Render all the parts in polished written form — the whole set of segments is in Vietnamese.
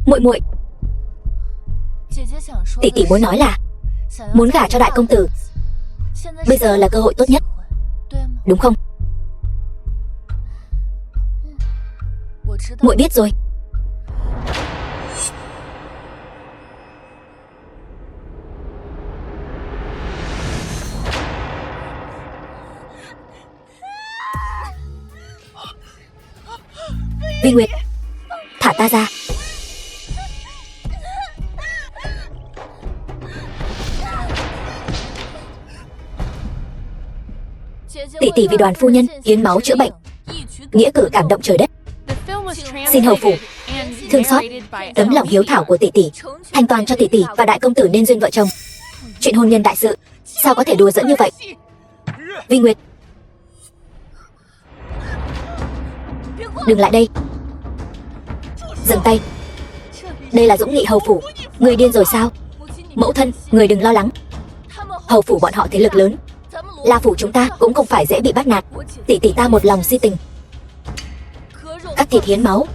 Muội muội, tỷ tỷ muốn nói là muốn gả cho đại công tử. Bây giờ là cơ hội tốt nhất, đúng không? Muội biết rồi. Vi Nguyệt, thả ta ra. Tỷ tỷ vì Đoàn phu nhân hiến máu chữa bệnh, nghĩa cử cảm động trời đất. Xin hầu phủ thương xót tấm lòng hiếu thảo của tỷ tỷ, thanh toàn cho tỷ tỷ và đại công tử nên duyên vợ chồng. Chuyện hôn nhân đại sự sao có thể đùa giỡn như vậy? Vi Nguyệt, đừng lại đây. Dừng tay. Đây là Dũng Nghị hầu phủ. Người điên rồi sao? Mẫu thân, người đừng lo lắng. Hầu phủ bọn họ thế lực lớn, La phủ chúng ta cũng không phải dễ bị bắt nạt. Tỷ tỷ ta một lòng si tình, cắt thịt hiến máu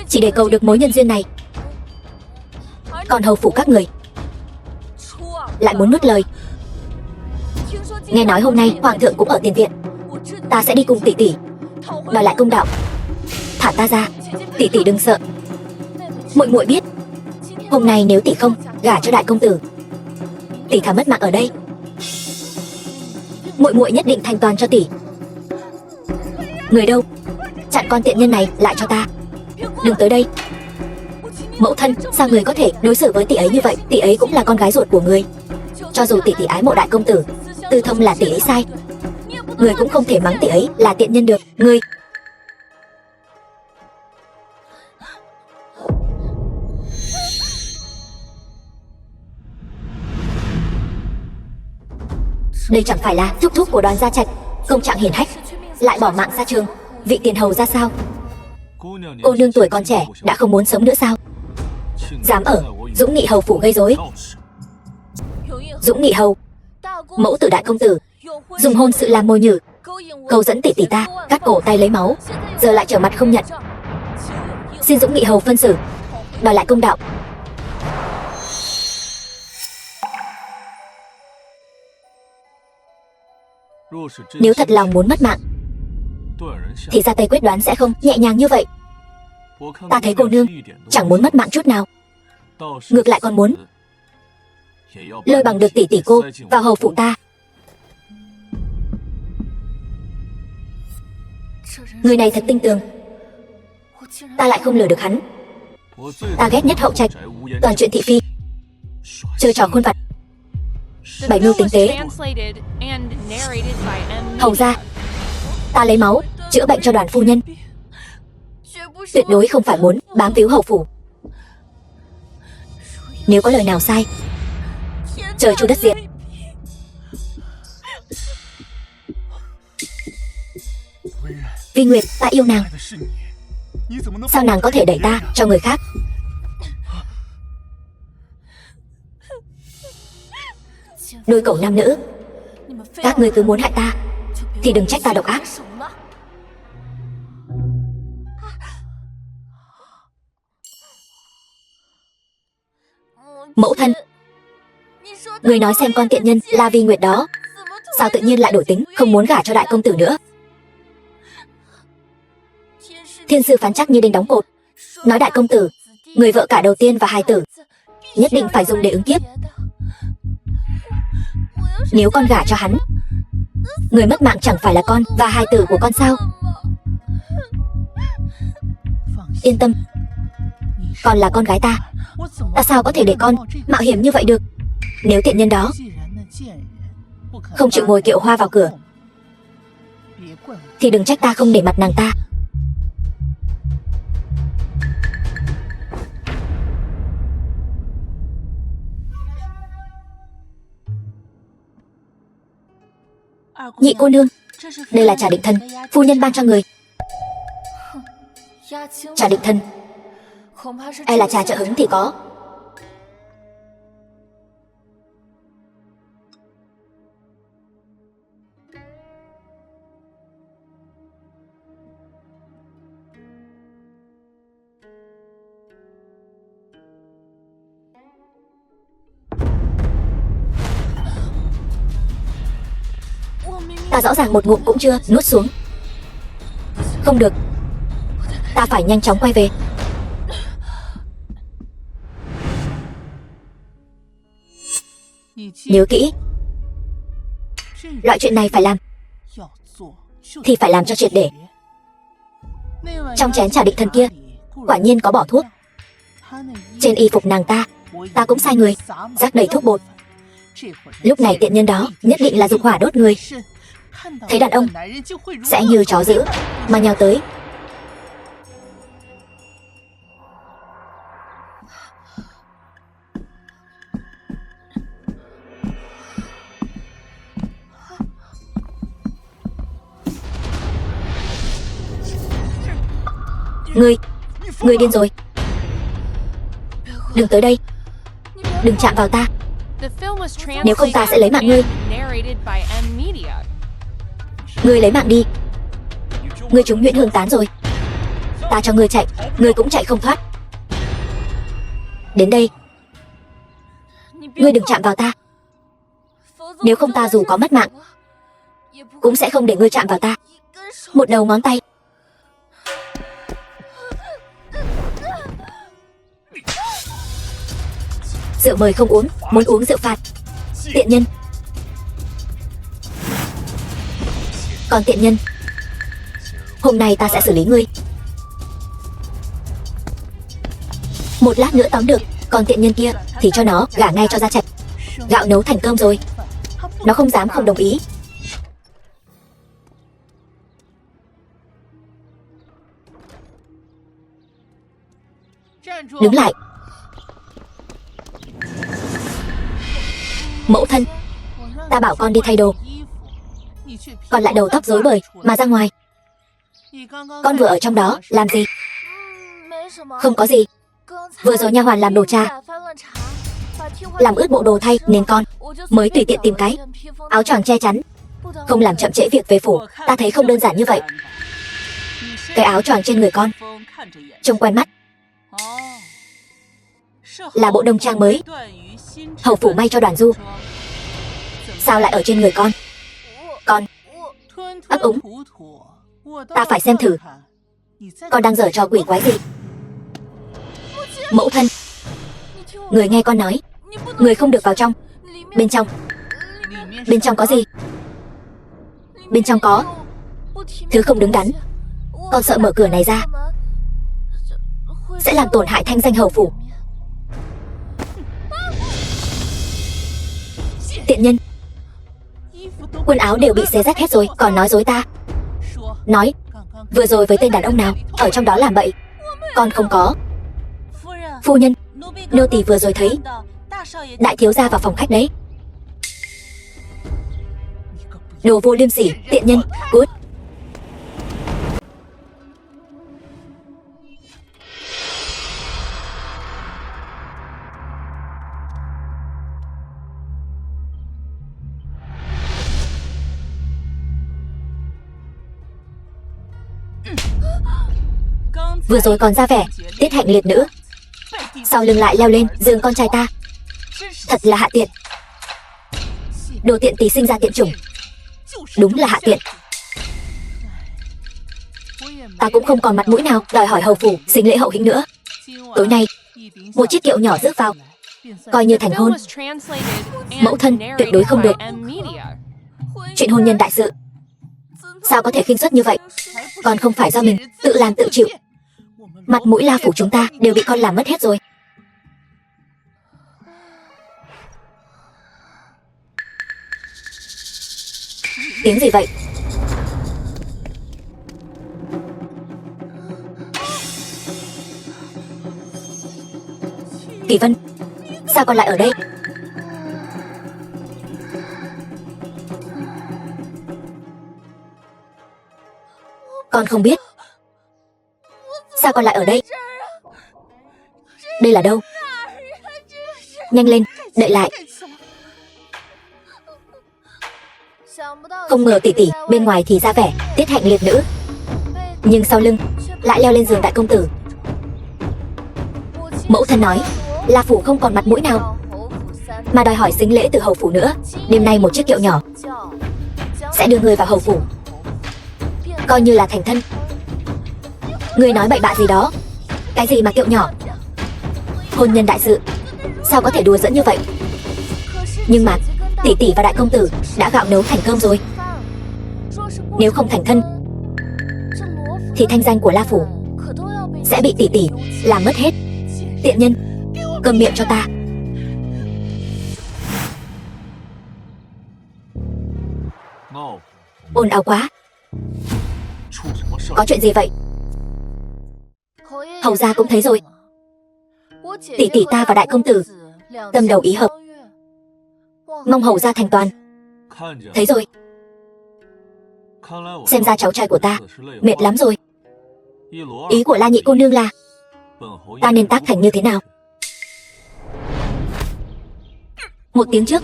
chỉ để cầu được mối nhân duyên này. Còn hầu phủ các người lại muốn nuốt lời. Nghe nói hôm nay hoàng thượng cũng ở tiền viện, ta sẽ đi cùng tỷ tỷ đòi lại công đạo. Thả ta ra. Tỷ tỷ đừng sợ. Muội muội biết hôm nay nếu tỷ không gả cho đại công tử, tỷ thà mất mạng ở đây. Muội muội nhất định thanh toàn cho tỷ. Người đâu? Chặn con tiện nhân này lại cho ta. Đừng tới đây. Mẫu thân, sao người có thể đối xử với tỷ ấy như vậy? Tỷ ấy cũng là con gái ruột của người. Cho dù tỷ tỷ ái mộ đại công tử, tư thông là tỷ ấy sai, người cũng không thể mắng tỷ ấy là tiện nhân được. Người đây chẳng phải là thúc thúc của Đoàn gia trạch, công trạng hiển hách, lại bỏ mạng ra trường. Vị tiền hầu ra sao? Cô nương tuổi còn trẻ đã không muốn sống nữa sao? Dám ở Dũng Nghị hầu phủ gây rối. Dũng Nghị hầu, mẫu tử đại công tử dùng hôn sự làm mồi nhử, câu dẫn tỷ tỷ ta cắt cổ tay lấy máu, giờ lại trở mặt không nhận. Xin Dũng Nghị hầu phân xử, đòi lại công đạo. Nếu thật lòng muốn mất mạng thì ra tay quyết đoán sẽ không nhẹ nhàng như vậy. Ta thấy cô nương chẳng muốn mất mạng chút nào, ngược lại còn muốn lôi bằng được tỷ tỷ cô vào hầu phủ ta. Người này thật tinh tường, ta lại không lừa được hắn. Ta ghét nhất hậu trạch, toàn chuyện thị phi, chơi trò khôn vặt, bày mưu tính tế. Hầu ra, ta lấy máu chữa bệnh cho Đoàn phu nhân, tuyệt đối không phải muốn bám víu hầu phủ. Nếu có lời nào sai, trời chu đất diệt. Vi Nguyệt, ta yêu nàng, sao nàng có thể đẩy ta cho người khác? Đôi cẩu nam nữ, các ngươi cứ muốn hại ta thì đừng trách ta độc ác. Mẫu thân, người nói xem con tiện nhân La Vi Nguyệt đó sao tự nhiên lại đổi tính, không muốn gả cho đại công tử nữa. Thiên sư phán chắc như đinh đóng cột, nói đại công tử người vợ cả đầu tiên và hài tử nhất định phải dùng để ứng kiếp. Nếu con gả cho hắn, người mất mạng chẳng phải là con và hài tử của con sao? Yên tâm, con là con gái ta, ta sao có thể để con mạo hiểm như vậy được? Nếu tiện nhân đó không chịu ngồi kiệu hoa vào cửa thì đừng trách ta không để mặt nàng ta. Nhị cô nương, đây là trà định thân phu nhân ban cho người. Trà định thân e là trà trợ hứng thì có. Ta rõ ràng một ngụm cũng chưa nuốt xuống. Không được, ta phải nhanh chóng quay về. Nhớ kỹ, loại chuyện này phải làm thì phải làm cho triệt để. Trong chén trà định thần kia quả nhiên có bỏ thuốc. Trên y phục nàng ta cũng sai người rắc đầy thuốc bột. Lúc này tiện nhân đó nhất định là dục hỏa đốt người. Thấy đàn ông sẽ như chó dữ mà nhào tới. Ngươi điên rồi. Đừng tới đây, đừng chạm vào ta, nếu không ta sẽ lấy mạng ngươi. Ngươi lấy mạng đi. Ngươi trúng Nguyễn Hương Tán rồi. Ta cho ngươi chạy, ngươi cũng chạy không thoát. Đến đây, ngươi đừng chạm vào ta, nếu không ta dù có mất mạng cũng sẽ không để ngươi chạm vào ta. Một đầu ngón tay. Rượu mời không uống, muốn uống rượu phạt. Tiện nhân. Còn tiện nhân, hôm nay ta sẽ xử lý ngươi. Một lát nữa tóm được. Còn tiện nhân kia thì cho nó gả ngay cho Gia Trạch. Gạo nấu thành cơm rồi, nó không dám không đồng ý. Đứng lại. Mẫu thân, ta bảo con đi thay đồ, còn lại đầu tóc rối bời mà ra ngoài. Con vừa ở trong đó làm gì? Không có gì. Vừa rồi nha hoàn làm đồ trà, làm ướt bộ đồ thay nên con mới tùy tiện tìm cái áo choàng che chắn, không làm chậm trễ việc về phủ. Ta thấy không đơn giản như vậy. Cái áo choàng trên người con trông quen mắt, là bộ đông trang mới hầu phủ may cho Đoàn Du. Sao lại ở trên người con? Con ấp úng. Ta phải xem thử con đang giở trò quỷ quái gì. Mẫu thân, người nghe con nói, người không được vào trong. Bên trong có gì? Bên trong có thứ không đứng đắn. Con sợ mở cửa này ra sẽ làm tổn hại thanh danh hầu phủ. Tiện nhân, quần áo đều bị xé rách hết rồi, còn nói dối ta. Nói vừa rồi với tên đàn ông nào ở trong đó làm bậy. Con không có. Phu nhân, nô tỳ vừa rồi thấy đại thiếu gia vào phòng khách đấy. Đồ vô liêm sỉ, tiện nhân, cút. Vừa rồi còn ra vẻ tiết hạnh liệt nữ, sau lưng lại leo lên giường con trai ta. Thật là hạ tiện. Đồ tiện tỳ sinh ra tiện chủng. Đúng là hạ tiện. Ta cũng không còn mặt mũi nào đòi hỏi hầu phủ sinh lễ hậu hĩnh nữa. Tối nay một chiếc kiệu nhỏ rước vào, coi như thành hôn. Mẫu thân tuyệt đối không được. Chuyện hôn nhân đại sự sao có thể khinh suất như vậy? Còn không phải do mình tự làm tự chịu. Mặt mũi La phủ chúng ta đều bị con làm mất hết rồi. Tiếng gì vậy? Kỳ Vân, sao con lại ở đây? Con không biết. Sao con lại ở đây? Đây là đâu? Nhanh lên, đợi lại. Không ngờ tỷ tỷ bên ngoài thì ra vẻ tiết hạnh liệt nữ, nhưng sau lưng lại leo lên giường đại công tử. Mẫu thân nói La phủ không còn mặt mũi nào mà đòi hỏi sính lễ từ hầu phủ nữa. Đêm nay một chiếc kiệu nhỏ sẽ đưa ngươi vào hầu phủ, coi như là thành thân. Ngươi nói bậy bạ gì đó? Cái gì mà kiệu nhỏ? Hôn nhân đại sự sao có thể đùa giỡn như vậy? Nhưng mà tỷ tỷ và đại công tử đã gạo nấu thành cơm rồi. Nếu không thành thân thì thanh danh của La Phủ sẽ bị tỷ tỷ làm mất hết. Tiện nhân, câm miệng cho ta. Ồn ào quá. Có chuyện gì vậy? Hầu gia cũng thấy rồi. Tỷ tỷ ta và đại công tử tâm đầu ý hợp, mong hầu gia thành toàn. Thấy rồi. Xem ra cháu trai của ta mệt lắm rồi. Ý của La nhị cô nương là ta nên tác thành như thế nào? Một tiếng trước.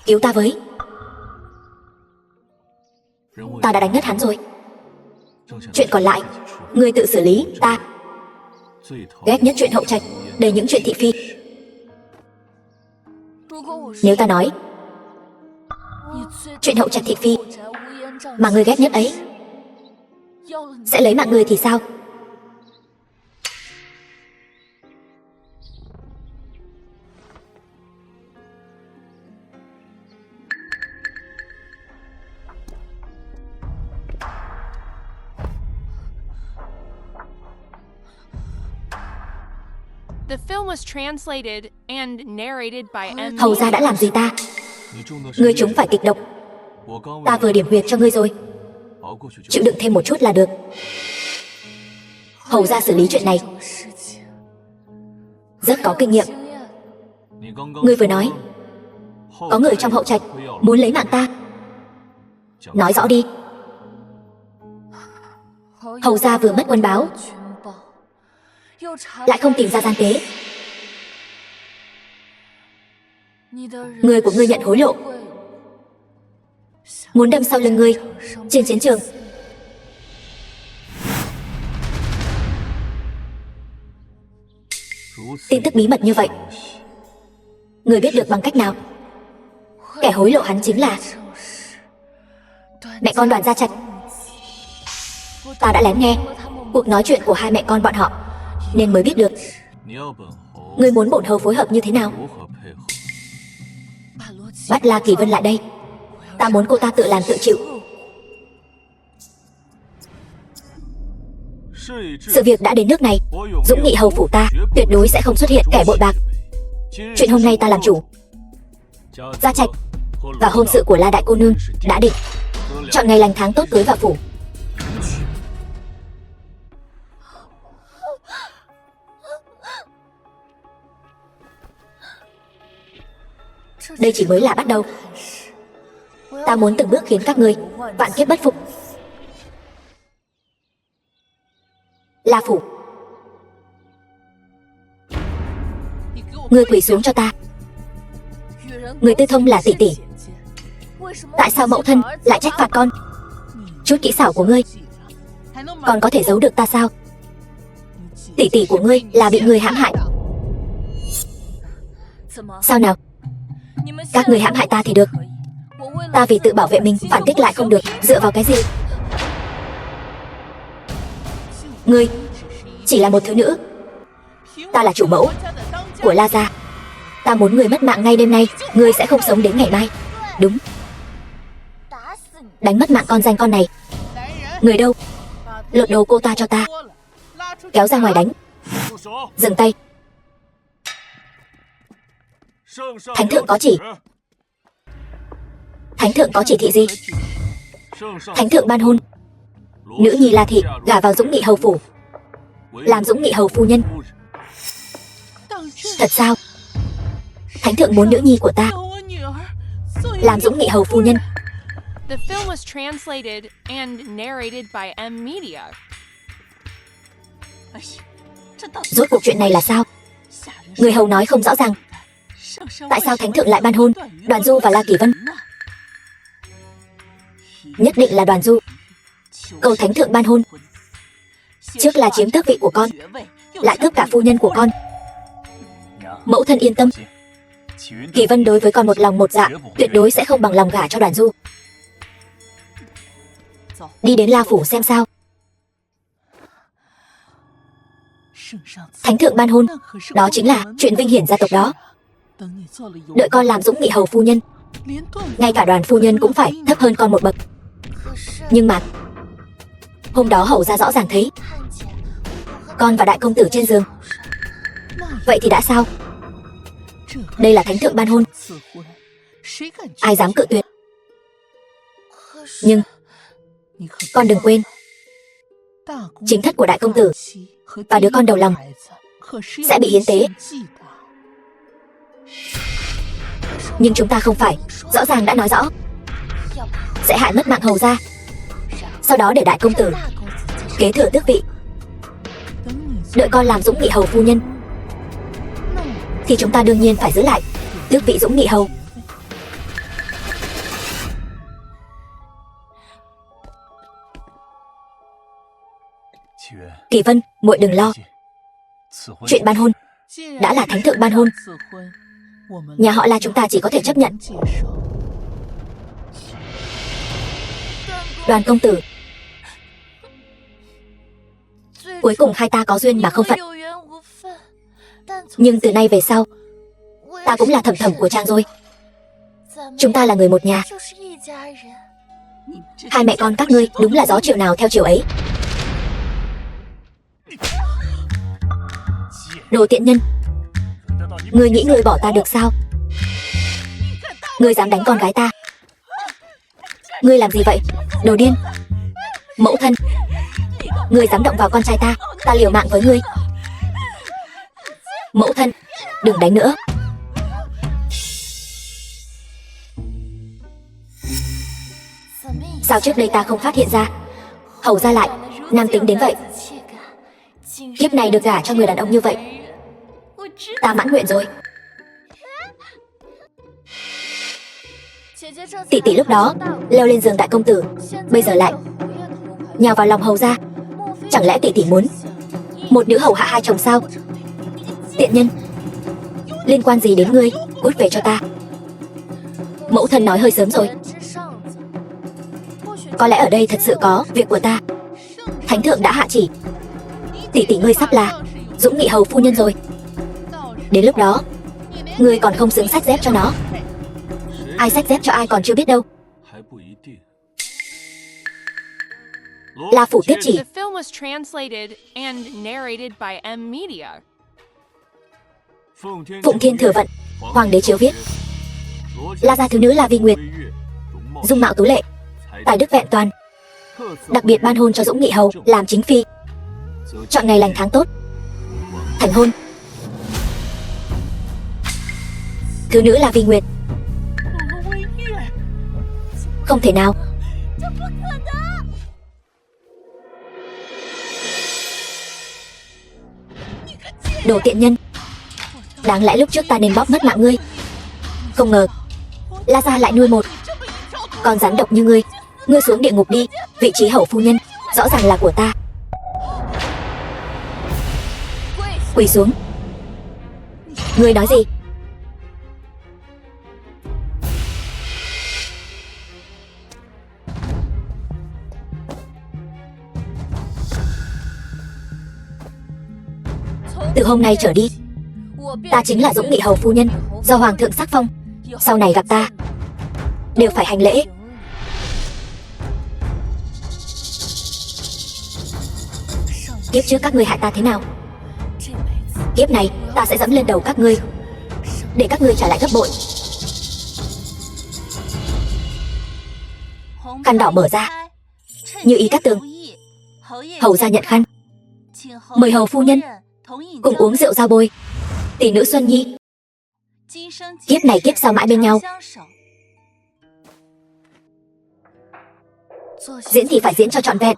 Cứu ta với. Ta đã đánh ngất hắn rồi. Chuyện còn lại ngươi tự xử lý. Ta ghét nhất chuyện hậu trạch, đầy những chuyện thị phi. Nếu ta nói chuyện hậu trạch thị phi mà ngươi ghét nhất ấy sẽ lấy mạng ngươi thì sao? Hầu gia đã làm gì ta? Ngươi trúng phải kịch độc. Ta vừa điểm huyệt cho ngươi rồi. Chịu đựng thêm một chút là được. Hầu gia xử lý chuyện này rất có kinh nghiệm. Ngươi vừa nói có người trong hậu trạch muốn lấy mạng ta. Nói rõ đi. Hầu gia vừa mất quân báo, lại không tìm ra gian tế. Người của ngươi nhận hối lộ, muốn đâm sau lưng ngươi trên chiến trường. Tin tức bí mật như vậy ngươi biết được bằng cách nào? Kẻ hối lộ hắn chính là mẹ con Đoàn Gia Trạch. Ta đã lén nghe cuộc nói chuyện của hai mẹ con bọn họ nên mới biết được. Ngươi muốn bổn hầu phối hợp như thế nào? Bắt La Kỳ Vân lại đây. Ta muốn cô ta tự làm tự chịu. Sự việc đã đến nước này, Dũng Nghị hầu phủ ta tuyệt đối sẽ không xuất hiện kẻ bội bạc. Chuyện hôm nay ta làm chủ. Gia Trạch và hôn sự của La đại cô nương đã định. Chọn ngày lành tháng tốt cưới vào phủ. Đây chỉ mới là bắt đầu. Ta muốn từng bước khiến các ngươi vạn kiếp bất phục. La Phủ, ngươi quỳ xuống cho ta. Người tư thông là tỷ tỷ. Tại sao mẫu thân lại trách phạt con? Chút kỹ xảo của ngươi còn có thể giấu được ta sao? Tỷ tỷ của ngươi là bị ngươi hãm hại. Sao nào? Các người hãm hại ta thì được. Ta vì tự bảo vệ mình phản kích lại không được. Dựa vào cái gì? Ngươi chỉ là một thiếu nữ. Ta là chủ mẫu của La gia. Ta muốn ngươi mất mạng ngay đêm nay. Ngươi sẽ không sống đến ngày mai. Đúng. Đánh mất mạng con danh con này. Người đâu? Lột đồ cô ta cho ta. Kéo ra ngoài đánh. Dừng tay. Thánh thượng có chỉ. Thánh thượng có chỉ thị gì? Thánh thượng ban hôn nữ nhi La thị gả vào Dũng Nghị hầu phủ, làm Dũng Nghị hầu phu nhân. Thật sao? Thánh thượng muốn nữ nhi của ta làm Dũng Nghị hầu phu nhân. The film was translated and narrated by M Media. Rốt cuộc chuyện này là sao? Người hầu nói không rõ ràng. Tại sao thánh thượng lại ban hôn Đoàn Du và La Kỳ Vân? Nhất định là Đoàn Du cầu thánh thượng ban hôn. Trước là chiếm tước vị của con, lại cướp cả phu nhân của con. Mẫu thân yên tâm, Kỳ Vân đối với con một lòng một dạ, tuyệt đối sẽ không bằng lòng gả cho Đoàn Du. Đi đến La Phủ xem sao. Thánh thượng ban hôn, đó chính là chuyện vinh hiển gia tộc đó. Đợi con làm Dũng Nghị hầu phu nhân, ngay cả Đoàn phu nhân cũng phải thấp hơn con một bậc. Nhưng mà hôm đó hầu gia rõ ràng thấy con và đại công tử trên giường. Vậy thì đã sao? Đây là thánh thượng ban hôn, ai dám cự tuyệt. Nhưng con đừng quên, chính thất của đại công tử và đứa con đầu lòng sẽ bị hiến tế. Nhưng chúng ta không phải, rõ ràng đã nói rõ sẽ hại mất mạng hầu gia, sau đó để đại công tử kế thừa tước vị. Đợi con làm Dũng Nghị hầu phu nhân thì chúng ta đương nhiên phải giữ lại tước vị Dũng Nghị hầu. Kỳ Vân, muội đừng lo. Chuyện ban hôn đã là thánh thượng ban hôn, nhà họ La chúng ta chỉ có thể chấp nhận. Đoàn công tử, cuối cùng hai ta có duyên mà không phận. Nhưng từ nay về sau, ta cũng là thầm thầm của Trang rồi. Chúng ta là người một nhà. Hai mẹ con các ngươi đúng là gió chiều nào theo chiều ấy. Đồ tiện nhân, ngươi nghĩ ngươi bỏ ta được sao? Ngươi dám đánh con gái ta? Ngươi làm gì vậy, đồ điên? Mẫu thân, ngươi dám động vào con trai ta, ta liều mạng với ngươi. Mẫu thân, đừng đánh nữa. Sao trước đây ta không phát hiện ra? Hầu ra lại nam tính đến vậy. Kiếp này được gả cho người đàn ông như vậy, ta mãn nguyện rồi. Tỷ tỷ lúc đó leo lên giường đại công tử, bây giờ lại nhào vào lòng hầu ra. Chẳng lẽ tỷ tỷ muốn một nữ hầu hạ hai chồng sao? Tiện nhân, liên quan gì đến ngươi, cút về cho ta. Mẫu thân nói hơi sớm rồi. Có lẽ ở đây thật sự có việc của ta. Thánh thượng đã hạ chỉ, tỷ tỷ ngươi sắp là Dũng Nghị hầu phu nhân rồi. Đến lúc đó, ngươi còn không xứng xách dép cho nó. Ai xách dép cho ai còn chưa biết đâu. La Phủ tiếp chỉ. The film was translated and narrated by M Media. Phụng Thiên Thừa Vận, Hoàng đế chiếu viết. La gia thứ nữ La Vi Nguyệt, dung mạo tú lệ, tài đức vẹn toàn, đặc biệt ban hôn cho Dũng Nghị hầu làm chính phi. Chọn ngày lành tháng tốt, thành hôn. Thứ nữ La Vi Nguyệt. Không thể nào. Đồ tiện nhân, đáng lẽ lúc trước ta nên bóp mất mạng ngươi. Không ngờ La gia lại nuôi một con rắn độc như ngươi. Ngươi xuống địa ngục đi, vị trí hầu phu nhân rõ ràng là của ta. Quỳ xuống. Ngươi nói gì? Từ hôm nay trở đi, ta chính là Dũng Nghị hầu phu nhân do hoàng thượng sắc phong. Sau này gặp ta đều phải hành lễ. Kiếp trước các ngươi hại ta thế nào, kiếp này ta sẽ dẫm lên đầu các ngươi, để các ngươi trả lại gấp bội. Khăn đỏ mở ra, như ý Cát Tường. Hầu ra nhận khăn, mời hầu phu nhân cùng uống rượu giao bôi. Tỷ nữ Xuân Nhi, kiếp này kiếp sau mãi bên nhau. Diễn thì phải diễn cho trọn vẹn.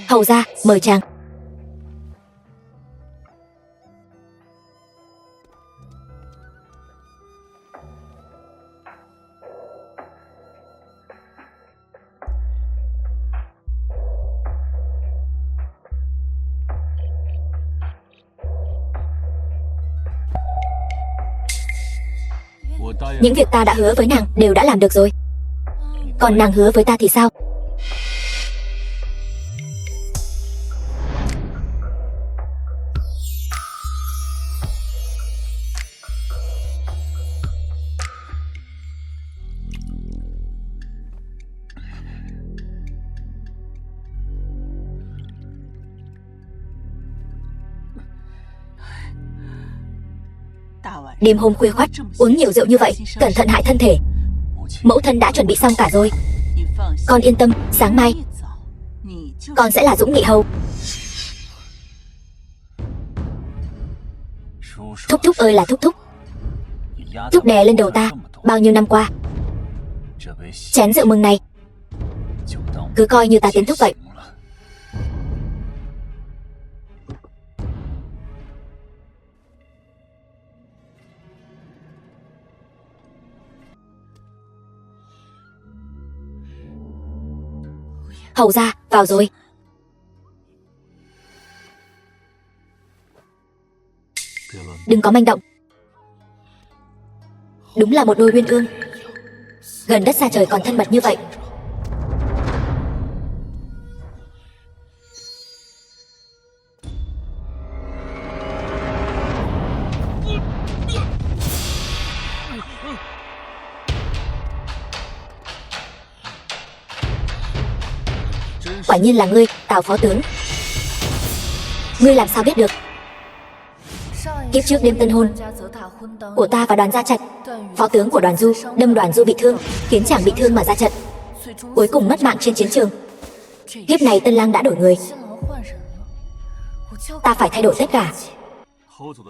Hầu ra mời chàng. Những việc ta đã hứa với nàng đều đã làm được rồi. Còn nàng hứa với ta thì sao? Đêm hôm khuya khoắt uống nhiều rượu như vậy, cẩn thận hại thân thể. Mẫu thân đã chuẩn bị xong cả rồi. Con yên tâm, sáng mai con sẽ là Dũng Nghị Hầu. Thúc thúc ơi là thúc thúc. Thúc đè lên đầu ta bao nhiêu năm qua. Chén rượu mừng này cứ coi như ta tiến thúc vậy. Hầu ra, vào rồi. Đừng có manh động. Đúng là một đôi uyên ương. Gần đất xa trời còn thân mật như vậy. Quả nhiên là ngươi, Tào phó tướng. Ngươi làm sao biết được? Kiếp trước đêm tân hôn của ta và Đoàn Gia Trạch, phó tướng của Đoàn Du đâm Đoàn Du bị thương, khiến chàng bị thương mà ra trận, cuối cùng mất mạng trên chiến trường. Kiếp này Tân Lang đã đổi người, ta phải thay đổi tất cả.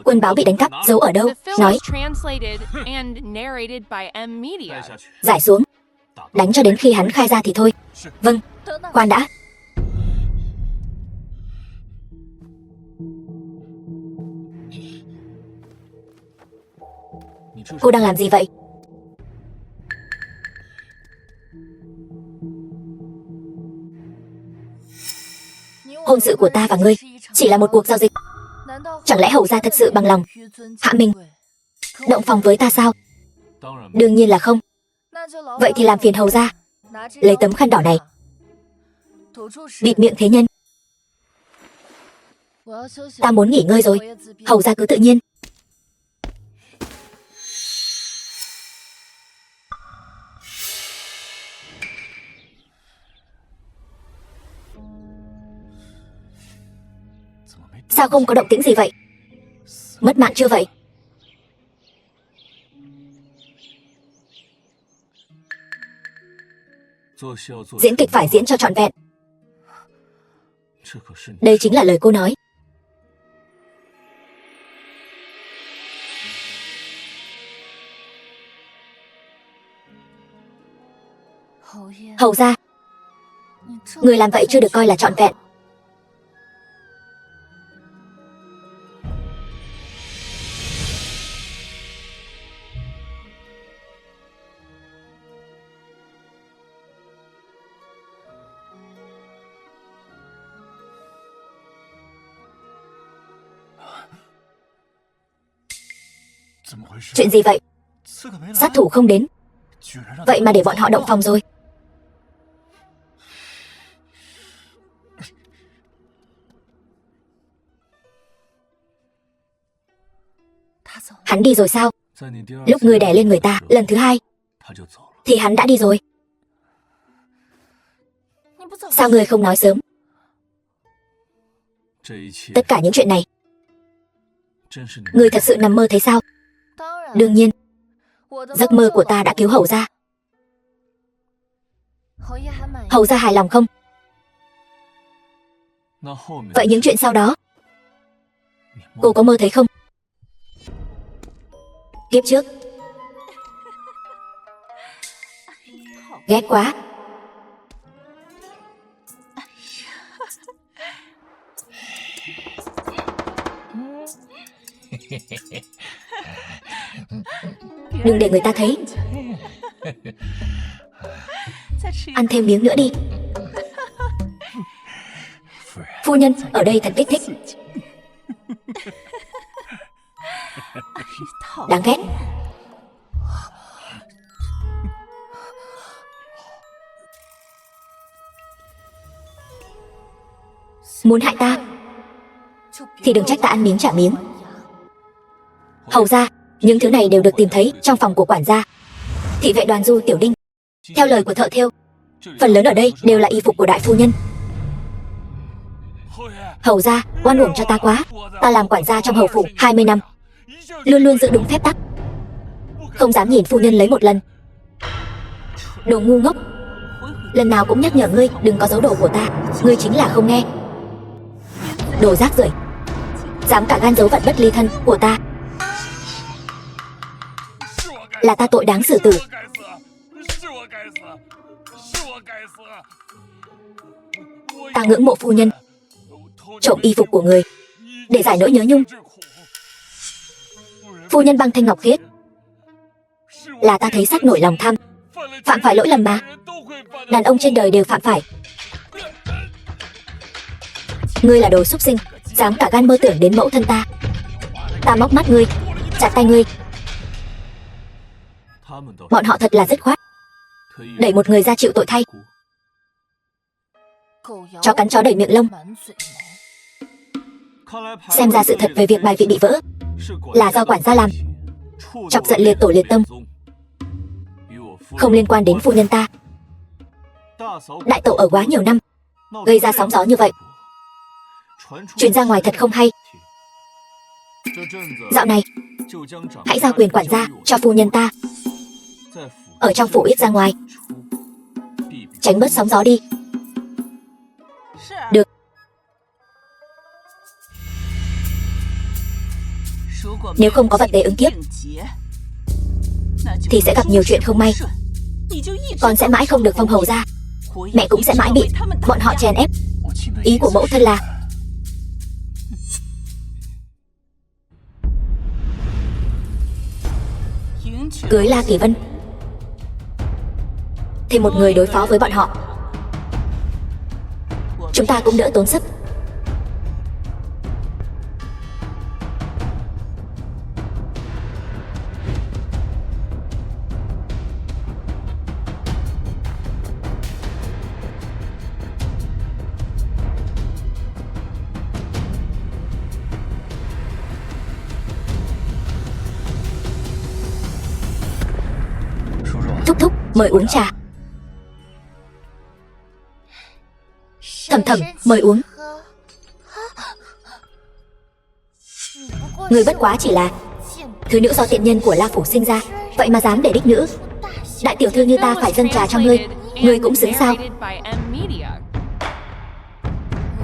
Quân báo bị đánh cắp, giấu ở đâu? The film Nói. was translated and narrated by M Media. Giải xuống, đánh cho đến khi hắn khai ra thì thôi. Vâng, khoan đã. Cô đang làm gì vậy? Hôn sự của ta và ngươi chỉ là một cuộc giao dịch. Chẳng lẽ hầu gia thật sự bằng lòng hạ mình động phòng với ta sao? Đương nhiên là không. Vậy thì làm phiền hầu gia lấy tấm khăn đỏ này bịt miệng thế nhân. Ta muốn nghỉ ngơi rồi. Hầu gia cứ tự nhiên. Sao không có động tĩnh gì vậy? Mất mạng chưa vậy? Diễn kịch phải diễn cho trọn vẹn. Đây chính là lời cô nói. Hầu gia, người làm vậy chưa được coi là trọn vẹn. Chuyện gì vậy? Sát thủ không đến, vậy mà để bọn họ động phòng rồi. Hắn đi rồi sao? Lúc ngươi đè lên người ta lần thứ hai thì hắn đã đi rồi. Sao ngươi không nói sớm? Tất cả những chuyện này ngươi thật sự nằm mơ thấy sao? Đương nhiên, giấc mơ của ta đã cứu hầu gia. Hầu gia hài lòng không? Vậy những chuyện sau đó cô có mơ thấy không? Kiếp trước ghét quá. Đừng để người ta thấy. Ăn thêm miếng nữa đi. Phu nhân, ở đây thật kích thích. Đáng ghét. Muốn hại ta thì đừng trách ta ăn miếng trả miếng. Hầu ra, những thứ này đều được tìm thấy trong phòng của quản gia. Thị vệ đoàn Du Tiểu Đinh, theo lời của thợ thêu, phần lớn ở đây đều là y phục của đại phu nhân. Hầu ra, oan uổng cho ta quá. Ta làm quản gia trong hầu phủ 20 năm, luôn luôn giữ đúng phép tắc, không dám nhìn phu nhân lấy một lần. Đồ ngu ngốc, lần nào cũng nhắc nhở ngươi đừng có giấu đồ của ta, ngươi chính là không nghe. Đồ rác rưởi, dám cả gan giấu vận bất ly thân của ta, là ta tội đáng xử tử. Ta ngưỡng mộ phu nhân, trộm y phục của người để giải nỗi nhớ nhung. Phu nhân băng thanh ngọc khiết, là ta thấy sắc nổi lòng tham. Phạm phải lỗi lầm mà, đàn ông trên đời đều phạm phải. Ngươi là đồ súc sinh, dám cả gan mơ tưởng đến mẫu thân ta. Ta móc mắt ngươi, chặt tay ngươi. Bọn họ thật là dứt khoát, đẩy một người ra chịu tội thay. Chó cắn chó đầy miệng lông. Xem ra sự thật về việc bài vị bị vỡ là do quản gia làm, chọc giận liệt tổ liệt tông, không liên quan đến phu nhân ta. Đại tẩu ở quá nhiều năm, gây ra sóng gió như vậy, truyền ra ngoài thật không hay. Dạo này hãy giao quyền quản gia cho phu nhân ta, ở trong phủ ít ra ngoài, tránh bớt sóng gió đi. Được. Nếu không có vật tế ứng kiếp thì sẽ gặp nhiều chuyện không may. Con sẽ mãi không được phong hầu ra, mẹ cũng sẽ mãi bị bọn họ chèn ép. Ý của mẫu thân là cưới La Kỳ Vân, thêm một người đối phó với bọn họ, chúng ta cũng đỡ tốn sức. Thúc thúc, mời uống trà. Thầm thầm, mời uống. Người bất quá chỉ là thứ nữ do tiện nhân của La phủ sinh ra, vậy mà dám để đích nữ. Đại tiểu thư như ta phải dâng trà cho ngươi, ngươi cũng xứng sao?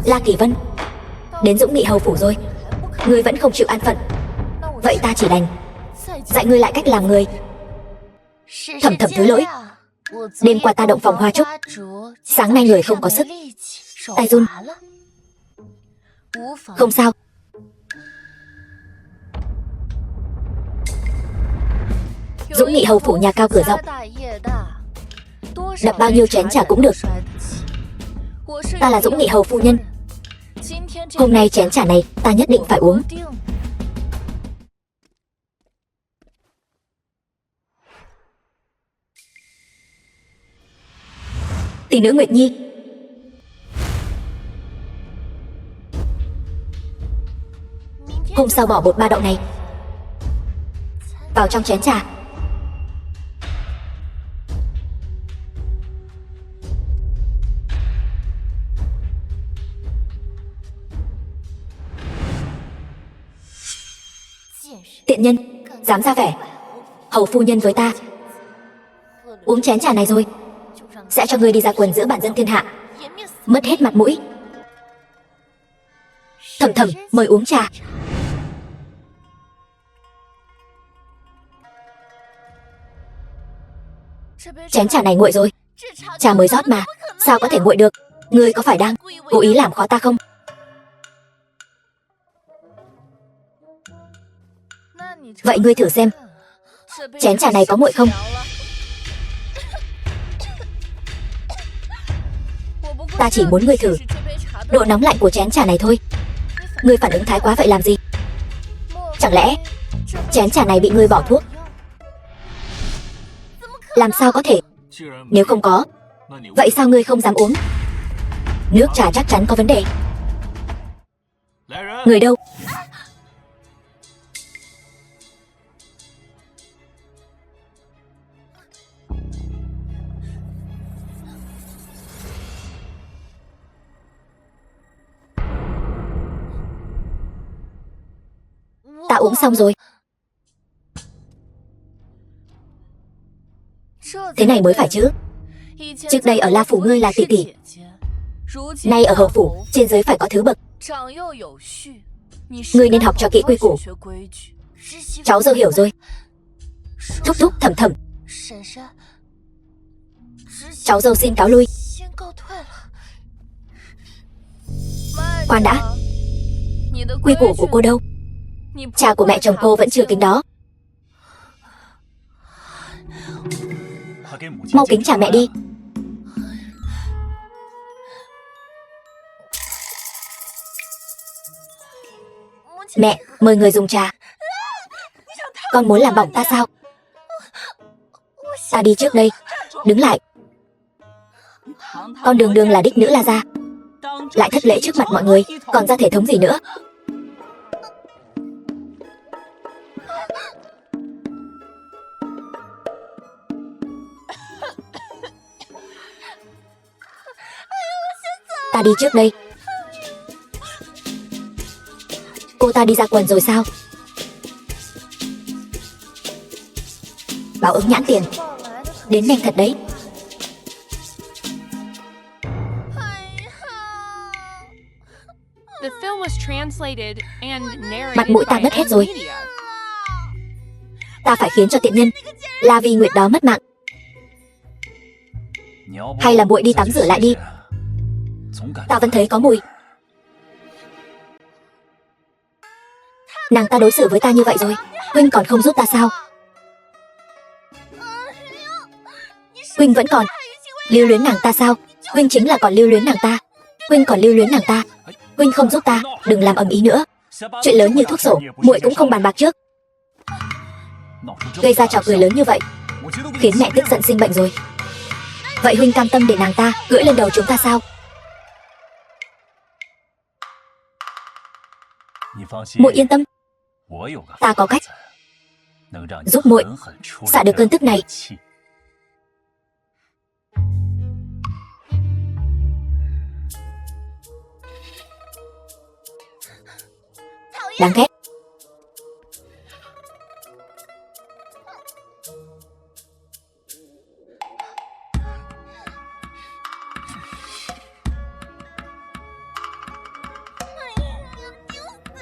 La Kỳ Vân, đến Dũng Nghị hầu phủ rồi, ngươi vẫn không chịu an phận. Vậy ta chỉ đành dạy ngươi lại cách làm người. Thầm thầm thứ lỗi, đêm qua ta động phòng hoa trúc, sáng nay người không có sức, tay run. Không sao. Dũng Nghị hầu phủ nhà cao cửa rộng, đập bao nhiêu chén trà cũng được. Ta là Dũng Nghị hầu phu nhân, hôm nay chén trà này ta nhất định phải uống. Tỷ nữ Nguyệt Nhi, hôm sau bỏ bột ba đậu này vào trong chén trà. Tiện nhân, dám ra vẻ hầu phu nhân với ta. Uống chén trà này rồi sẽ cho ngươi đi ra quần giữa bản dân thiên hạ, mất hết mặt mũi. Thầm thầm, mời uống trà. Chén trà này nguội rồi, trà mới rót mà, sao có thể nguội được? Ngươi có phải đang cố ý làm khó ta không? Vậy ngươi thử xem, chén trà này có nguội không? Ta chỉ muốn ngươi thử độ nóng lạnh của chén trà này thôi. Ngươi phản ứng thái quá vậy làm gì? Chẳng lẽ chén trà này bị ngươi bỏ thuốc? Làm sao có thể? Nếu không có, vậy sao ngươi không dám uống? Nước trà chắc chắn có vấn đề. Người đâu? Ta uống xong rồi. Thế này mới phải chứ. Trước đây ở La Phủ ngươi là tỷ tỷ, nay ở Hầu Phủ trên dưới phải có thứ bậc. Ngươi nên học cho kỹ quy củ. Cháu dâu hiểu rồi. Thúc thúc thầm thầm, cháu dâu xin cáo lui. Khoan đã, quy củ của cô đâu? Cha của mẹ chồng cô vẫn chưa kính đó. Mau kính trả mẹ đi. Mẹ, mời người dùng trà. Con muốn làm bỏng ta sao? Ta đi trước đây. Đứng lại. Con đường đường là đích nữ La gia, lại thất lễ trước mặt mọi người, còn ra thể thống gì nữa? Ta đi trước đây. Cô ta đi ra quần rồi sao? Báo ứng nhãn tiền. Đến nhanh thật đấy. The film was translated and narrated Mặt mũi ta by mất hết rồi. Media. Ta phải khiến cho tiện nhân La Vi Nguyệt đó mất mạng. Hay là muội đi tắm rửa lại đi. Ta vẫn thấy có mùi. Nàng ta đối xử với ta như vậy rồi, huynh còn không giúp ta sao? Huynh vẫn còn lưu luyến nàng ta sao? Huynh chính là còn lưu luyến nàng ta. Huynh còn lưu luyến nàng ta. Huynh không giúp ta, đừng làm ầm ĩ nữa. Chuyện lớn như thuốc sổ, muội cũng không bàn bạc trước. Gây ra trò cười lớn như vậy, khiến mẹ tức giận sinh bệnh rồi. Vậy huynh cam tâm để nàng ta gửi lên đầu chúng ta sao? Muội yên tâm, ta có cách giúp muội xả được cơn tức này. Đáng ghét.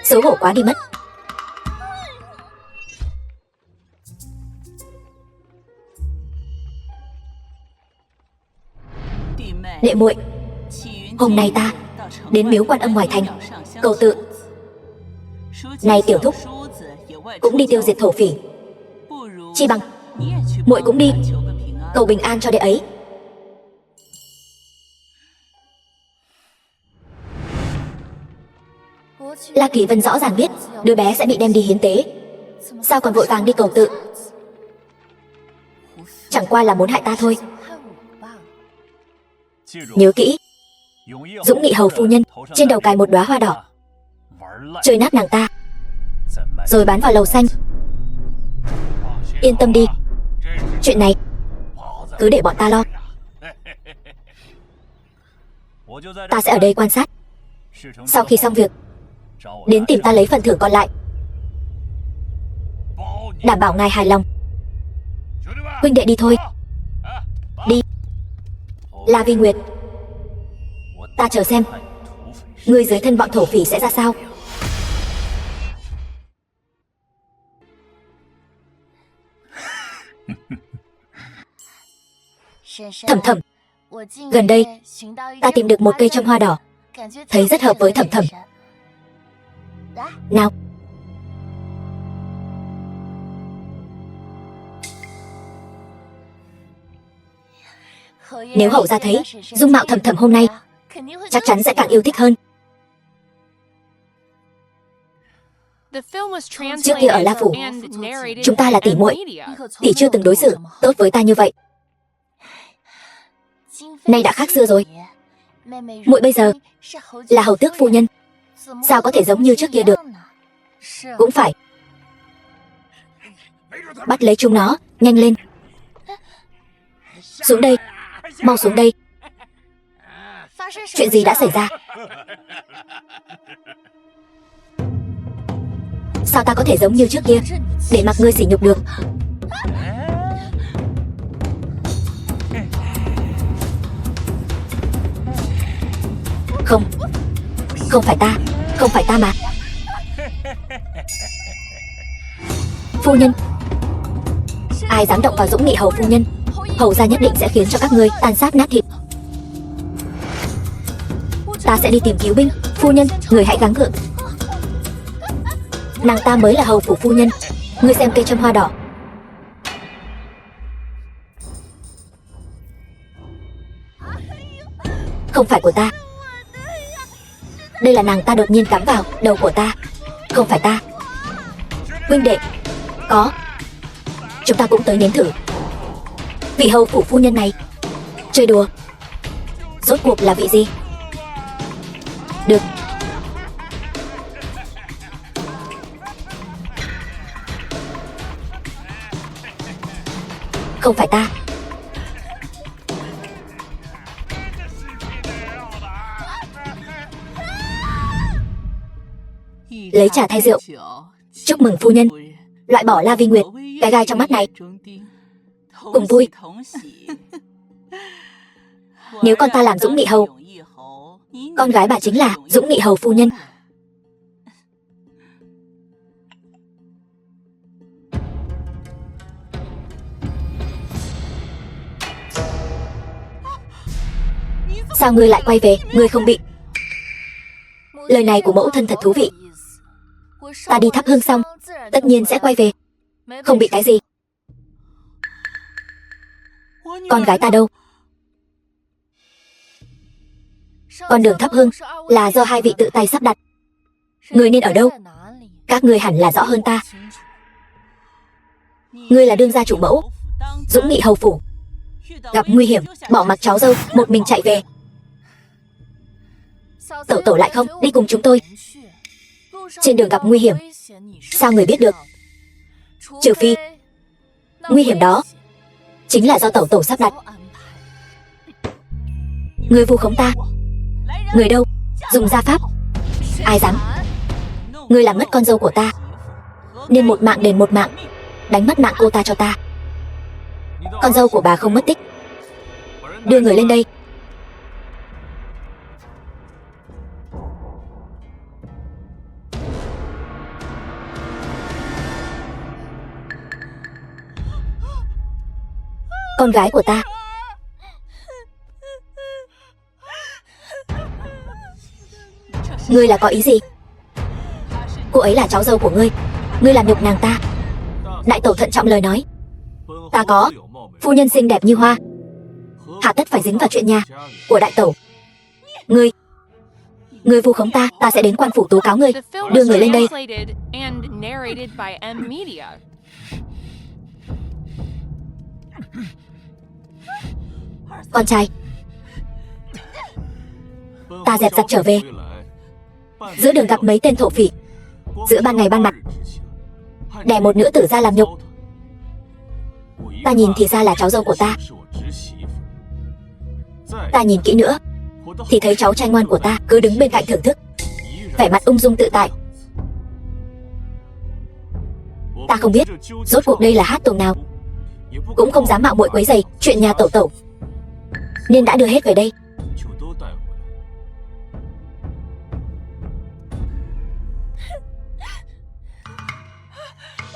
Xấu hổ quá đi mất. Lệ muội, hôm nay ta đến miếu Quan Âm ngoài thành cầu tự. Này tiểu thúc cũng đi tiêu diệt thổ phỉ, chi bằng muội cũng đi cầu bình an cho đệ ấy. La Kỳ Vân rõ ràng biết đứa bé sẽ bị đem đi hiến tế, sao còn vội vàng đi cầu tự? Chẳng qua là muốn hại ta thôi. Nhớ kỹ, Dũng Nghị hầu phu nhân trên đầu cài một đóa hoa đỏ, chơi nát nàng ta rồi bán vào lầu xanh. Yên tâm đi, chuyện này cứ để bọn ta lo. Ta sẽ ở đây quan sát, sau khi xong việc đến tìm ta lấy phần thưởng còn lại, đảm bảo ngài hài lòng. Huynh đệ đi thôi. Đi. La Vi Nguyệt, ta chờ xem ngươi dưới thân bọn thổ phỉ sẽ ra sao. Thầm thầm, gần đây ta tìm được một cây trăm hoa đỏ, thấy rất hợp với thầm thầm. Nào. Nếu hậu gia thấy dung mạo thầm thầm hôm nay, chắc chắn sẽ càng yêu thích hơn. Trước kia ở La Phủ, chúng ta là tỷ muội, tỷ chưa từng đối xử tốt với ta như vậy. Nay đã khác xưa rồi. Muội bây giờ là hầu tước phu nhân, Sao có thể giống như trước kia được? Cũng phải. Bắt lấy chúng nó, nhanh lên. Xuống đây, mau xuống đây. Chuyện gì đã xảy ra? Sao ta có thể giống như trước kia, để mặc ngươi sỉ nhục được? Không, không phải ta, không phải ta mà. Phu nhân, ai dám động vào Dũng Nghị Hầu phu nhân, Hầu gia nhất định sẽ khiến cho các ngươi tan xác nát thịt. Ta sẽ đi tìm cứu binh. Phu nhân, người hãy gắng gượng. Nàng ta mới là hầu phủ phu nhân. Ngươi xem cây châm hoa đỏ. Không phải của ta. Đây là nàng ta đột nhiên cắm vào đầu của ta. Không phải ta. Huynh đệ. Có. Chúng ta cũng tới nếm thử. Vị hầu phủ phu nhân này chơi đùa. Rốt cuộc là vị gì? Được. Không phải ta. Lấy trà thay rượu. Chúc mừng phu nhân. Loại bỏ La Vi Nguyệt, cái gai trong mắt này. Cùng vui. Nếu con ta làm Dũng Nghị Hầu, con gái bà chính là Dũng Nghị Hầu phu nhân. Sao ngươi lại quay về? Ngươi không bị... Lời này của mẫu thân thật thú vị. Ta đi thắp hương xong, tất nhiên sẽ quay về. Không bị cái gì. Con gái ta đâu? Con đường thắp hương là do hai vị tự tay sắp đặt. Ngươi nên ở đâu? Các ngươi hẳn là rõ hơn ta. Ngươi là đương gia chủ mẫu, Dũng Nghị Hầu phủ. Gặp nguy hiểm, bỏ mặc cháu dâu, một mình chạy về. Tẩu tẩu lại không đi cùng chúng tôi? Trên đường gặp nguy hiểm, sao người biết được? Trừ phi nguy hiểm đó chính là do tẩu tẩu sắp đặt. Ngươi vu khống ta. Người đâu? Dùng gia pháp. Ai dám? Ngươi làm mất con dâu của ta, nên một mạng đền một mạng. Đánh mất mạng cô ta cho ta. Con dâu của bà không mất tích. Đưa người lên đây. Con gái của ta. Ngươi là có ý gì? Cô ấy là cháu dâu của ngươi. Ngươi làm nhục nàng ta. Đại tẩu thận trọng lời nói. Ta có phu nhân xinh đẹp như hoa, hà tất phải dính vào chuyện nhà của đại tẩu. Ngươi vu khống ta, ta sẽ đến quan phủ tố cáo ngươi. Đưa người lên đây. Con trai. Ta dẹp giặc trở về. Giữa đường gặp mấy tên thổ phỉ, giữa ban ngày ban mặt đè một nữ tử ra làm nhục. Ta nhìn thì ra là cháu dâu của ta. Ta nhìn kỹ nữa thì thấy cháu trai ngoan của ta cứ đứng bên cạnh thưởng thức, vẻ mặt ung dung tự tại. Ta không biết rốt cuộc đây là hát tuồng nào, cũng không dám mạo muội quấy rầy chuyện nhà tẩu tẩu, nên đã đưa hết về đây.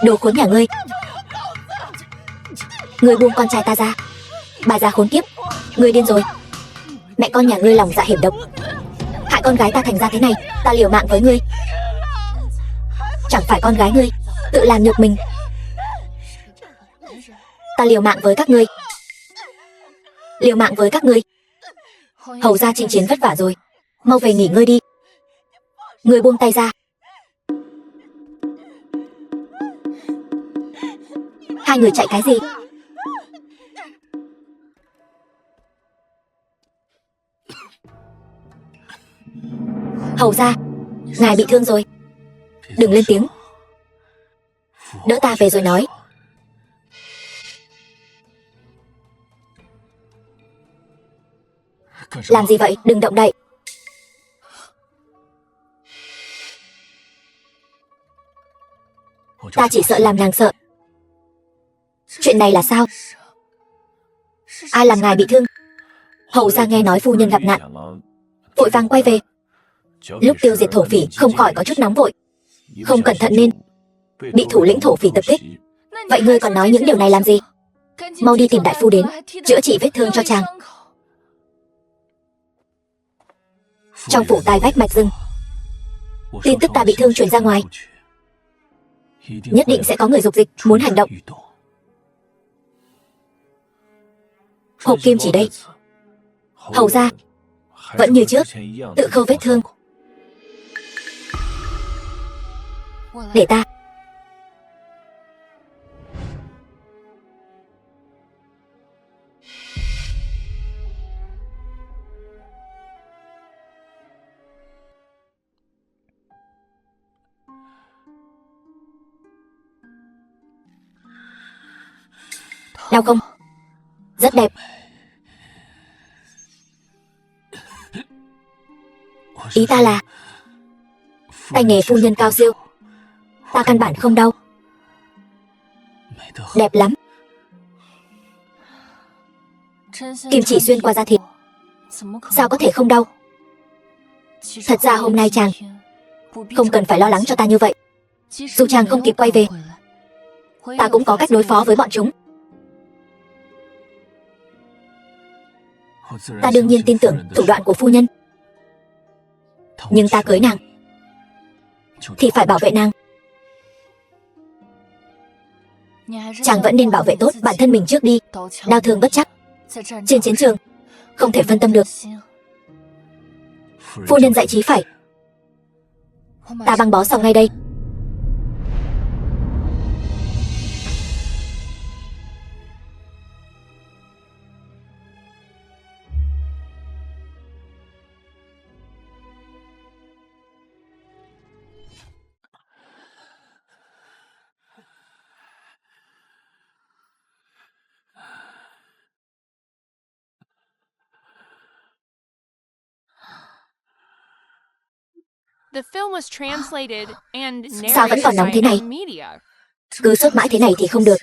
Đồ khốn nhà ngươi. Ngươi buông con trai ta ra. Bà già khốn kiếp. Ngươi điên rồi. Mẹ con nhà ngươi lòng dạ hiểm độc, hại con gái ta thành ra thế này. Ta liều mạng với ngươi. Chẳng phải con gái ngươi tự làm nhục mình. Ta liều mạng với các ngươi. Liều mạng với các ngươi. Hầu gia chinh chiến vất vả rồi, mau về nghỉ ngơi đi. Ngươi buông tay ra. Hai người chạy cái gì? Hầu gia, Ngài bị thương rồi. Đừng lên tiếng. Đỡ ta về rồi nói. Làm gì vậy? Đừng động đậy. Ta chỉ sợ làm nàng sợ. Chuyện này là sao? Ai làm ngài bị thương? Hầu ra nghe nói phu nhân gặp nạn, vội vàng quay về. Lúc tiêu diệt thổ phỉ không khỏi có chút nóng vội, không cẩn thận nên bị thủ lĩnh thổ phỉ tập kích. Vậy ngươi còn nói những điều này làm gì? Mau đi tìm đại phu đến, chữa trị vết thương cho chàng. Trong phủ tai vách mạch rừng, tin tức ta bị thương truyền ra ngoài, nhất định sẽ có người dục dịch muốn hành động. Hộp kim chỉ đây. Hầu ra vẫn như trước, tự khâu vết thương. Để ta. Đau không? Rất đẹp. Ý ta là tay nghề phu nhân cao siêu, ta căn bản không đau. Đẹp lắm. Kim chỉ xuyên qua da thịt, sao có thể không đau? Thật ra hôm nay chàng không cần phải lo lắng cho ta như vậy. Dù chàng không kịp quay về, ta cũng có cách đối phó với bọn chúng. Ta đương nhiên tin tưởng thủ đoạn của phu nhân, nhưng ta cưới nàng thì phải bảo vệ nàng. Chàng vẫn nên bảo vệ tốt bản thân mình trước đi. Đau thương bất chắc, trên chiến trường không thể phân tâm được. Phu nhân dạy trí phải. Ta băng bó xong ngay đây. The film was translated and Sao vẫn còn narrated nóng by thế này? Media. Cứ sốt mãi thế này thì không được.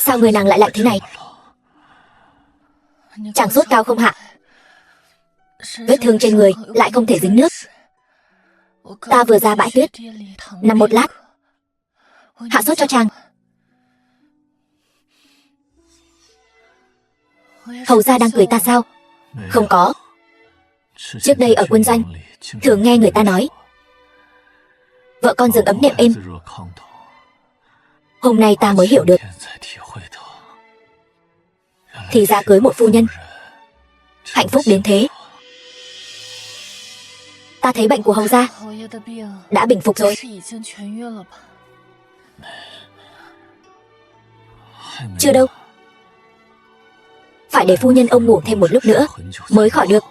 Sao người nàng lại lạnh thế này? Chẳng sốt cao không hạ? Vết thương trên người lại không thể dính nước. Ta vừa ra bãi tuyết, nằm một lát, hạ sốt cho chàng. Hầu gia đang cười ta sao? Không có. Trước đây ở quân doanh, thường nghe người ta nói vợ con giường ấm nệm êm. Hôm nay ta mới hiểu được, thì ra cưới một phu nhân hạnh phúc đến thế. Ta thấy bệnh của hầu gia đã bình phục rồi. Chưa đâu, phải để phu nhân ông ngủ thêm một lúc nữa mới khỏi được.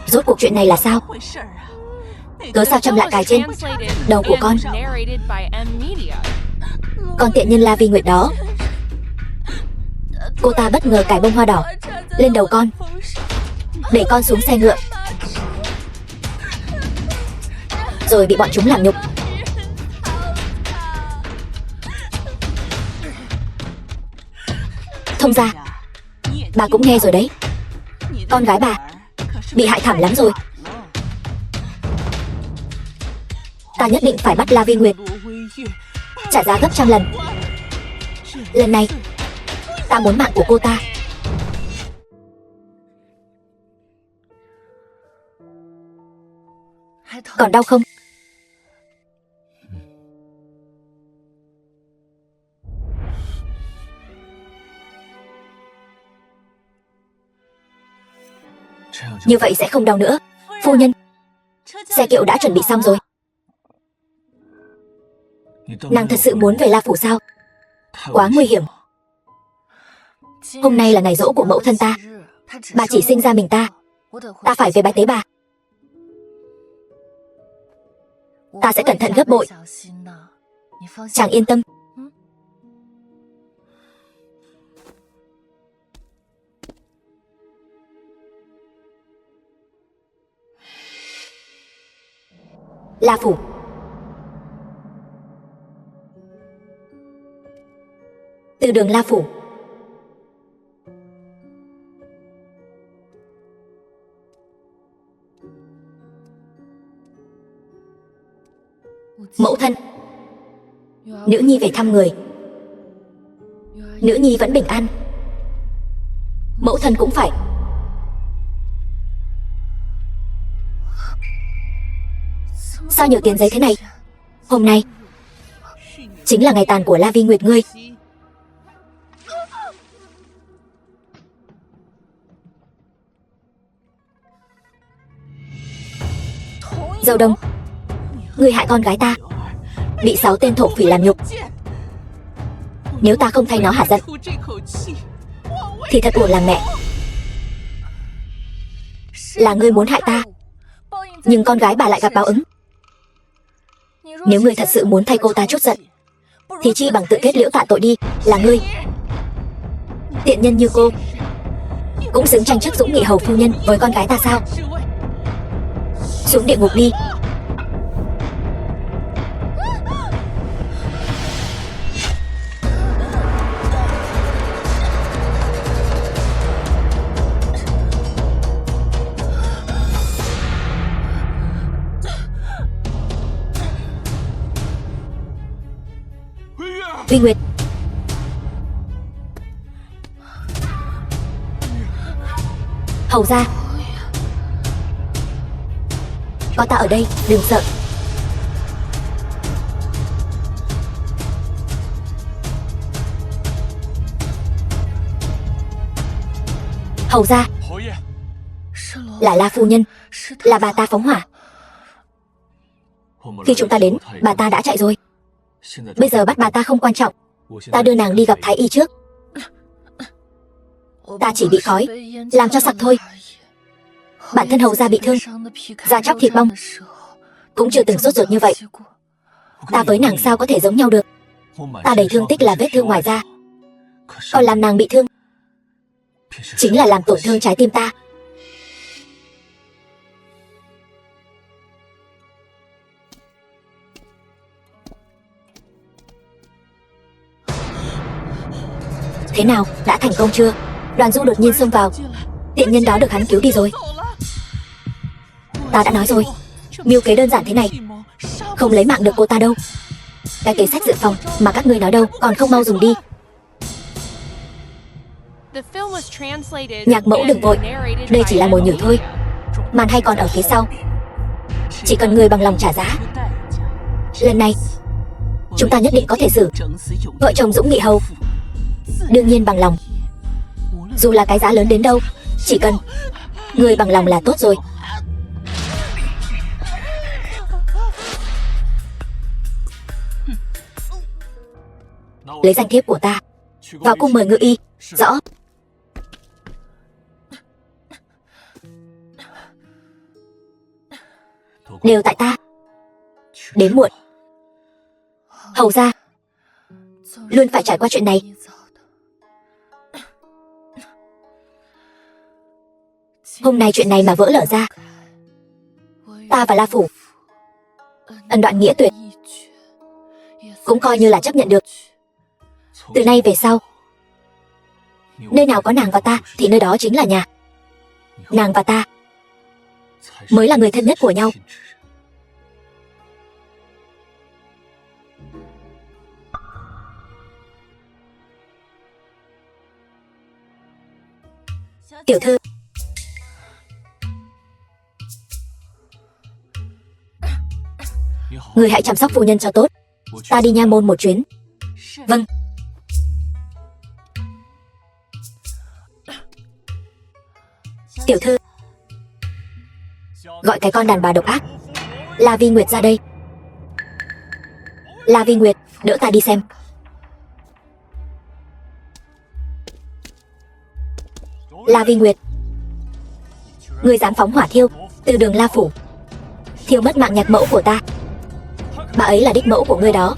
Rốt cuộc chuyện này là sao? Cớ sao Trâm lại cài trên đầu của con? Con tiện nhân La Vi Nguyệt đó, cô ta bất ngờ cài bông hoa đỏ lên đầu con, để con xuống xe ngựa, rồi bị bọn chúng làm nhục. Thông gia, bà cũng nghe rồi đấy. Con gái bà bị hại thảm lắm rồi. Ta nhất định phải bắt La Vi Nguyệt trả giá gấp trăm lần. Lần này ta muốn mạng của cô ta. Còn đau không? Như vậy sẽ không đau nữa. Phu nhân, xe kiệu đã chuẩn bị xong rồi. Nàng thật sự muốn về La Phủ sao? Quá nguy hiểm. Hôm nay là ngày giỗ của mẫu thân ta. Bà chỉ sinh ra mình ta. Ta phải về bái tế bà. Ta sẽ cẩn thận gấp bội. Chàng yên tâm. La Phủ. Từ đường La Phủ. Mẫu thân, nữ nhi về thăm người. Nữ nhi vẫn bình an. Mẫu thân cũng phải. Sao nhiều tiền giấy thế này? Hôm nay chính là ngày tàn của La Vi Nguyệt ngươi. Dâu Đông, ngươi hại con gái ta, bị 6 tên thổ phỉ làm nhục. Nếu ta không thay nó hả giận thì thật buồn làm mẹ. Là ngươi muốn hại ta, nhưng con gái bà lại gặp báo ứng. Nếu ngươi thật sự muốn thay cô ta chút giận, thì chi bằng tự kết liễu tạ tội đi. Là ngươi, tiện nhân như cô, cũng xứng tranh chức dũng nghị hầu phu nhân với con gái ta sao? Xuống địa ngục đi. Vi Nguyệt, hầu gia, có ta ở đây, đừng sợ. Hầu gia, là La phu nhân, là bà ta phóng hỏa. Khi chúng ta đến, bà ta đã chạy rồi. Bây giờ bắt bà ta không quan trọng. Ta đưa nàng đi gặp thái y trước. Ta chỉ bị khói làm cho sặc thôi. Bản thân hầu gia bị thương, da chóc thịt bong, cũng chưa từng sốt ruột như vậy. Ta với nàng sao có thể giống nhau được? Ta đầy thương tích là vết thương ngoài da, Còn làm nàng bị thương chính là làm tổn thương trái tim ta. Thế nào, đã thành công chưa? Đoàn Du đột nhiên xông vào. Tiện nhân đó được hắn cứu đi rồi. Ta đã nói rồi, mưu kế đơn giản thế này không lấy mạng được cô ta đâu. Cái kế sách dự phòng mà các ngươi nói đâu, còn không mau dùng đi. Nhạc mẫu đừng vội, đây chỉ là mồi nhử thôi. Màn hay còn ở phía sau. Chỉ cần người bằng lòng trả giá. Lần này chúng ta nhất định có thể xử vợ chồng Dũng Nghị Hầu. Đương nhiên bằng lòng. Dù là cái giá lớn đến đâu, chỉ cần người bằng lòng là tốt rồi. Lấy danh thiếp của ta, vào cung mời ngự y. Rõ. Đều tại ta. Đến muộn. Hầu ra luôn phải trải qua chuyện này. Hôm nay chuyện này mà vỡ lở ra, ta và La Phủ ân đoạn nghĩa tuyệt cũng coi như là chấp nhận được. Từ nay về sau, nơi nào có nàng và ta thì nơi đó chính là nhà. Nàng và ta mới là người thân nhất của nhau. Tiểu thư, người hãy chăm sóc phu nhân cho tốt. Ta đi nha môn một chuyến. Vâng. Tiểu thư, gọi cái con đàn bà độc ác La Vi Nguyệt ra đây. La Vi Nguyệt, đỡ ta đi xem. La Vi Nguyệt, người dám phóng hỏa thiêu từ đường La Phủ, thiêu mất mạng nhạc mẫu của ta. Bà ấy là đích mẫu của ngươi đó.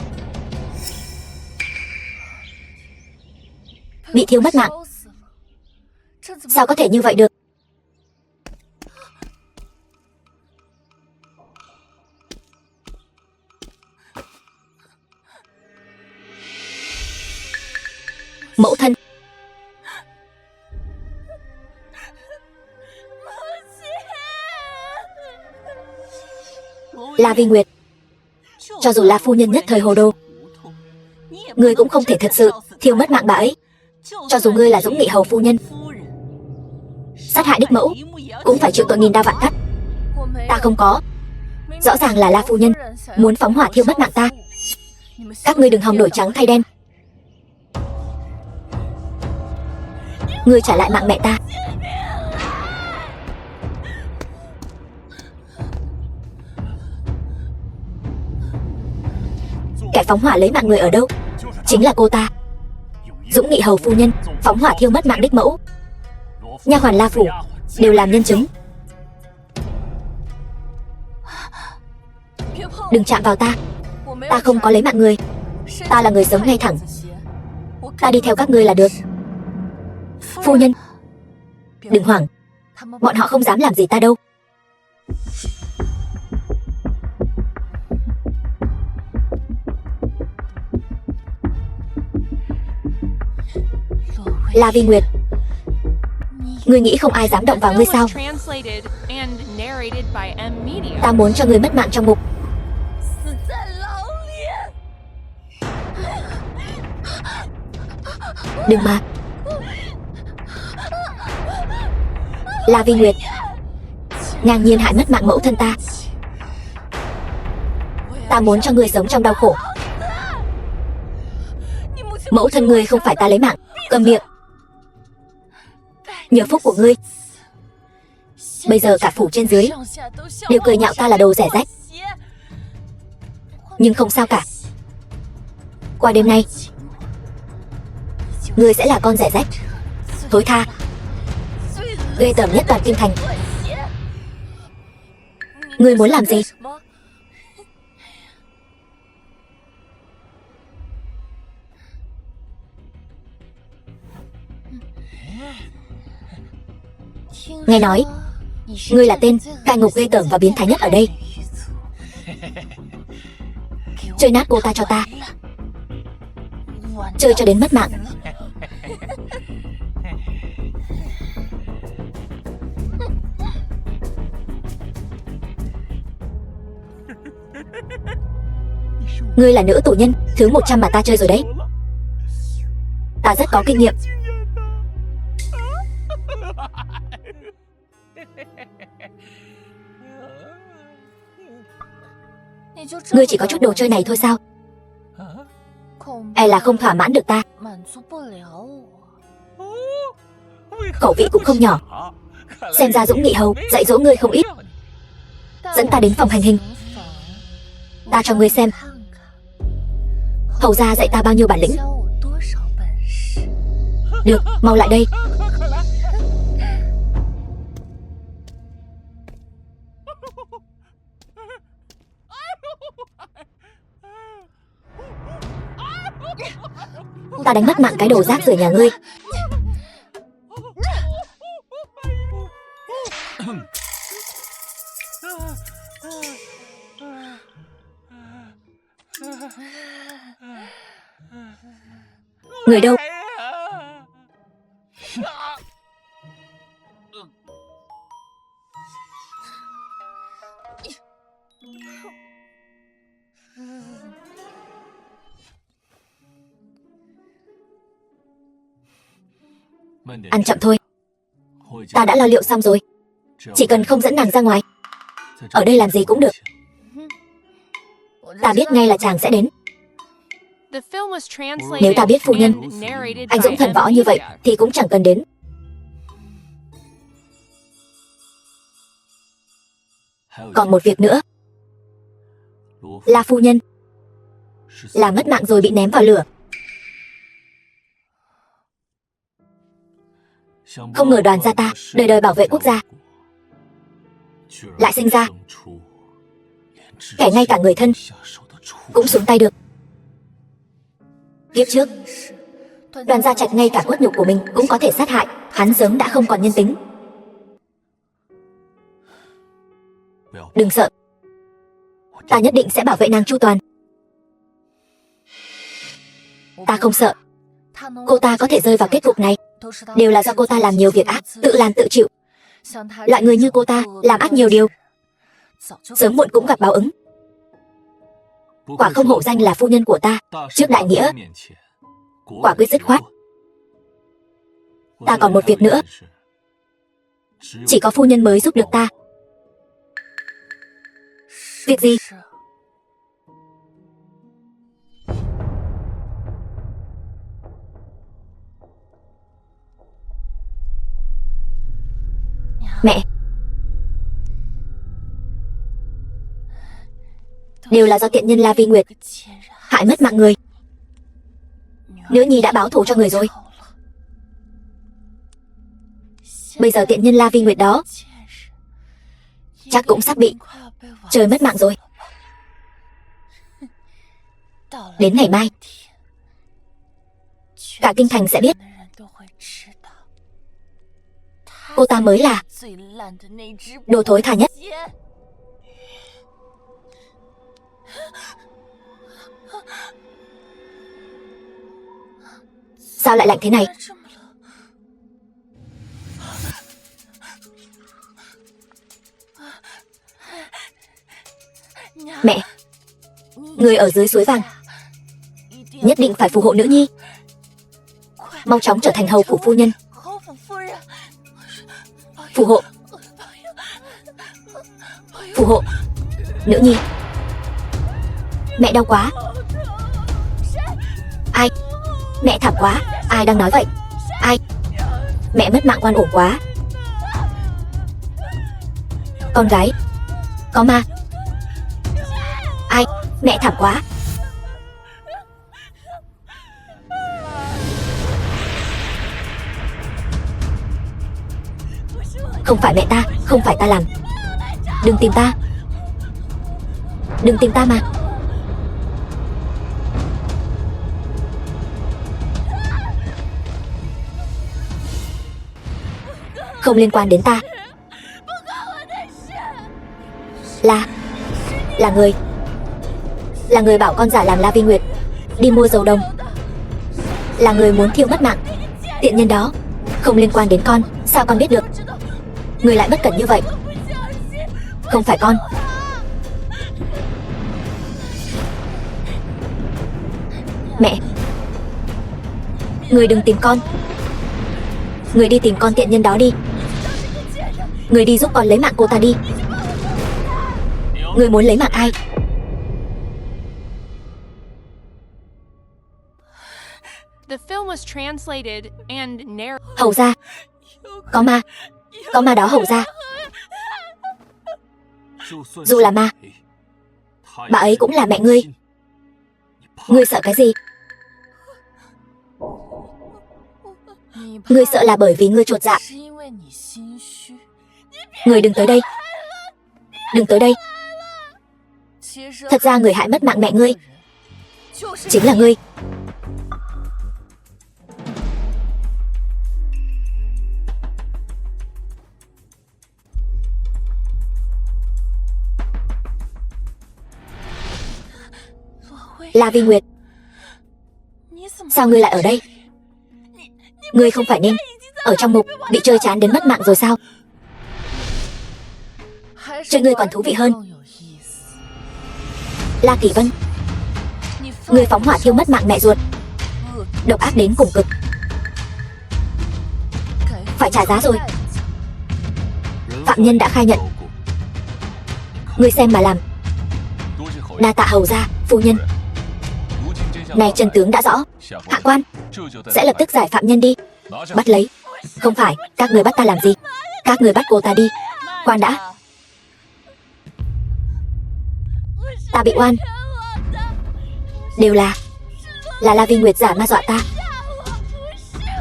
Bị thiêu mất mạng. Sao có thể như vậy được? Mẫu thân. La Vi Nguyệt, cho dù là phu nhân nhất thời hồ đồ, ngươi cũng không thể thực sự thiêu mất mạng bà ấy. Cho dù ngươi là Dũng Nghị Hầu phu nhân, sát hại đích mẫu cũng phải chịu tội nghìn đao vạn cắt. Ta không có. Rõ ràng là La phu nhân muốn phóng hỏa thiêu mất mạng ta. Các ngươi đừng hòng đổi trắng thay đen. Ngươi trả lại mạng mẹ ta. Kẻ phóng hỏa lấy mạng người ở đâu? Chính là cô ta, Dũng Nghị Hầu phu nhân phóng hỏa thiêu mất mạng đích mẫu. Nha hoàn La Phủ đều làm nhân chứng. Đừng chạm vào ta. Ta không có lấy mạng người. Ta là người sống ngay thẳng. Ta đi theo các ngươi là được. Phu nhân, đừng hoảng. Bọn họ không dám làm gì ta đâu. La Vi Nguyệt, ngươi nghĩ không ai dám động vào ngươi sao? Ta muốn cho ngươi mất mạng trong ngục. Đừng mà. La Vi Nguyệt, ngang nhiên hại mất mạng mẫu thân ta. Ta muốn cho ngươi sống trong đau khổ. Mẫu thân ngươi không phải ta lấy mạng. Cầm miệng. Nhờ phúc của ngươi, bây giờ cả phủ trên dưới đều cười nhạo ta là đồ rẻ rách. Nhưng không sao cả. Qua đêm nay, ngươi sẽ là con rẻ rách, thối tha, ghê tởm nhất toàn Kim Thành. Ngươi muốn làm gì? Nghe nói ngươi là tên cai ngục ghê tởm và biến thái nhất ở đây. Chơi nát cô ta cho ta. Chơi cho đến mất mạng. Ngươi là nữ tù nhân thứ 100 mà ta chơi rồi đấy. Ta rất có kinh nghiệm. Ngươi chỉ có chút đồ chơi này thôi sao? E là không thỏa mãn được ta. Khẩu vị cũng không nhỏ. Xem ra Dũng Nghị Hầu dạy dỗ ngươi không ít. Dẫn ta đến phòng hành hình. Ta cho ngươi xem hầu gia dạy ta bao nhiêu bản lĩnh. Được, mau lại đây. Ta đánh mất mạng cái đồ rác rưởi nhà ngươi. Người đâu? Ăn chậm thôi. Ta đã lo liệu xong rồi. Chỉ cần không dẫn nàng ra ngoài. Ở đây làm gì cũng được. Ta biết ngay là chàng sẽ đến. Nếu ta biết phu nhân anh dũng thần võ như vậy thì cũng chẳng cần đến. Còn một việc nữa. La phu nhân là mất mạng rồi bị ném vào lửa. Không ngờ đoàn gia ta đời đời bảo vệ quốc gia lại sinh ra kẻ ngay cả người thân cũng xuống tay được. Kiếp trước Đoàn Gia Trạch ngay cả cốt nhục của mình cũng có thể sát hại. Hắn sớm đã không còn nhân tính. Đừng sợ. Ta nhất định sẽ bảo vệ nàng chu toàn. Ta không sợ. Cô ta có thể rơi vào kết cục này đều là do cô ta làm nhiều việc ác, tự làm tự chịu. Loại người như cô ta làm ác nhiều điều, sớm muộn cũng gặp báo ứng. Quả không hổ danh là phu nhân của ta, trước đại nghĩa quả quyết dứt khoát. Ta còn một việc nữa. Chỉ có phu nhân mới giúp được ta. Việc gì? Mẹ. Đều là do tiện nhân La Vi Nguyệt hại mất mạng người. Nữ nhi đã báo thù cho người rồi. Bây giờ tiện nhân La Vi Nguyệt đó chắc cũng sắp bị trời mất mạng rồi. Đến ngày mai cả kinh thành sẽ biết cô ta mới là đồ thối tha nhất. Sao lại lạnh thế này? Mẹ, người ở dưới suối vàng nhất định phải phù hộ nữ nhi, mau chóng trở thành hầu phủ phu nhân. Phù hộ. Phù hộ. Nữ nhi. Mẹ đau quá. Ai? Mẹ thảm quá. Ai đang nói vậy? Ai? Mẹ mất mạng oan uổng quá. Con gái. Có ma. Ai? Mẹ thảm quá. Không phải mẹ ta, không phải ta làm. Đừng tìm ta. Đừng tìm ta mà. Không liên quan đến ta. Là người bảo con giả làm La Vi Nguyệt đi mua dầu đồng. Là người muốn thiêu mất mạng. Tiện nhân đó không liên quan đến con. Sao con biết được? Người lại bất cẩn như vậy. Không phải con. Mẹ, người đừng tìm con. Người đi tìm con tiện nhân đó đi. Người đi giúp con lấy mạng cô ta đi. Người muốn lấy mạng ai? The film was translated and narrated. Hầu gia. Có ma đó hầu gia. Dù là ma, bà ấy cũng là mẹ ngươi. Ngươi sợ cái gì? Ngươi sợ là bởi vì ngươi chột dạ. Ngươi đừng tới đây. Đừng tới đây. Thật ra người hại mất mạng mẹ ngươi chính là ngươi. La Vi Nguyệt, sao ngươi lại ở đây? Ngươi không phải nên ở trong ngục bị chơi chán đến mất mạng rồi sao? Chơi ngươi còn thú vị hơn. La Kỳ Vân, ngươi phóng hỏa thiêu mất mạng mẹ ruột, độc ác đến cùng cực. Phải trả giá rồi. Phạm nhân đã khai nhận. Ngươi xem mà làm. Đa tạ hầu gia, phu nhân. Này chân tướng đã rõ. Hạ quan sẽ lập tức giải phạm nhân đi. Bắt lấy. Không phải, các người bắt ta làm gì? Các người bắt cô ta đi. Khoan đã. Ta bị oan. Đều là La Vi Nguyệt giả ma dọa ta.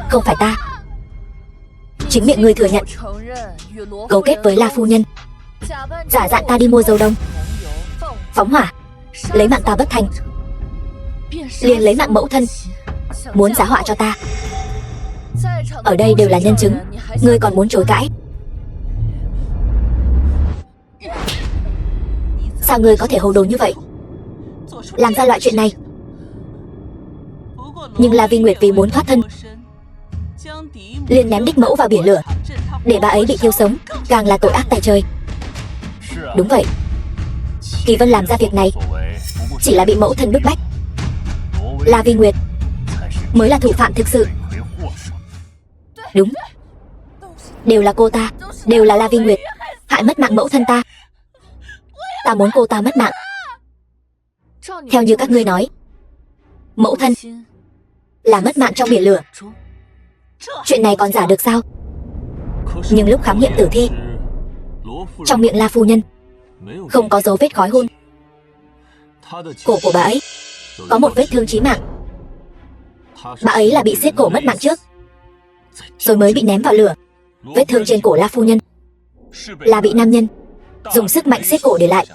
Không phải ta. Chính miệng ngươi thừa nhận cấu kết với La phu nhân, giả dạng ta đi mua dầu đồng, phóng hỏa, lấy mạng ta bất thành, liền lấy mạng mẫu thân, muốn giá họa cho ta. Ở đây đều là nhân chứng. Ngươi còn muốn chối cãi? Sao ngươi có thể hồ đồ như vậy, làm ra loại chuyện này? Nhưng La Vi Nguyệt vì muốn thoát thân liền ném đích mẫu vào biển lửa, để bà ấy bị thiêu sống, càng là tội ác tại trời. Đúng vậy. Kỳ Vân làm ra việc này chỉ là bị mẫu thân bức bách. La Vi Nguyệt mới là thủ phạm thực sự. Đúng. Đều là cô ta. Đều là La Vi Nguyệt hại mất mạng mẫu thân ta. Ta muốn cô ta mất mạng. Theo như các ngươi nói, mẫu thân là mất mạng trong biển lửa. Chuyện này còn giả được sao? Nhưng lúc khám nghiệm tử thi, trong miệng La phu nhân không có dấu vết khói hun. Cổ của bà ấy có một vết thương chí mạng. Bà ấy là bị xiết cổ mất mạng trước, rồi mới bị ném vào lửa. Vết thương trên cổ La phu nhân là bị nam nhân dùng sức mạnh xiết cổ để lại.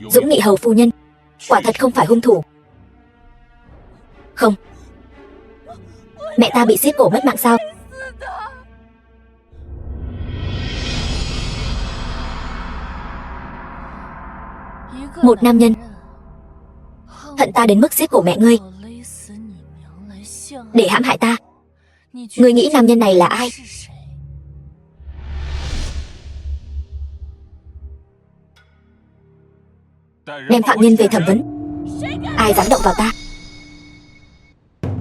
Dũng Nghị hầu phu nhân quả thật không phải hung thủ. Không. Mẹ ta bị xiết cổ mất mạng sao? Một nam nhân hận ta đến mức xiết cổ mẹ ngươi để hãm hại ta. Ngươi nghĩ nam nhân này là ai? Đem phạm nhân về thẩm vấn. Ai dám động vào ta?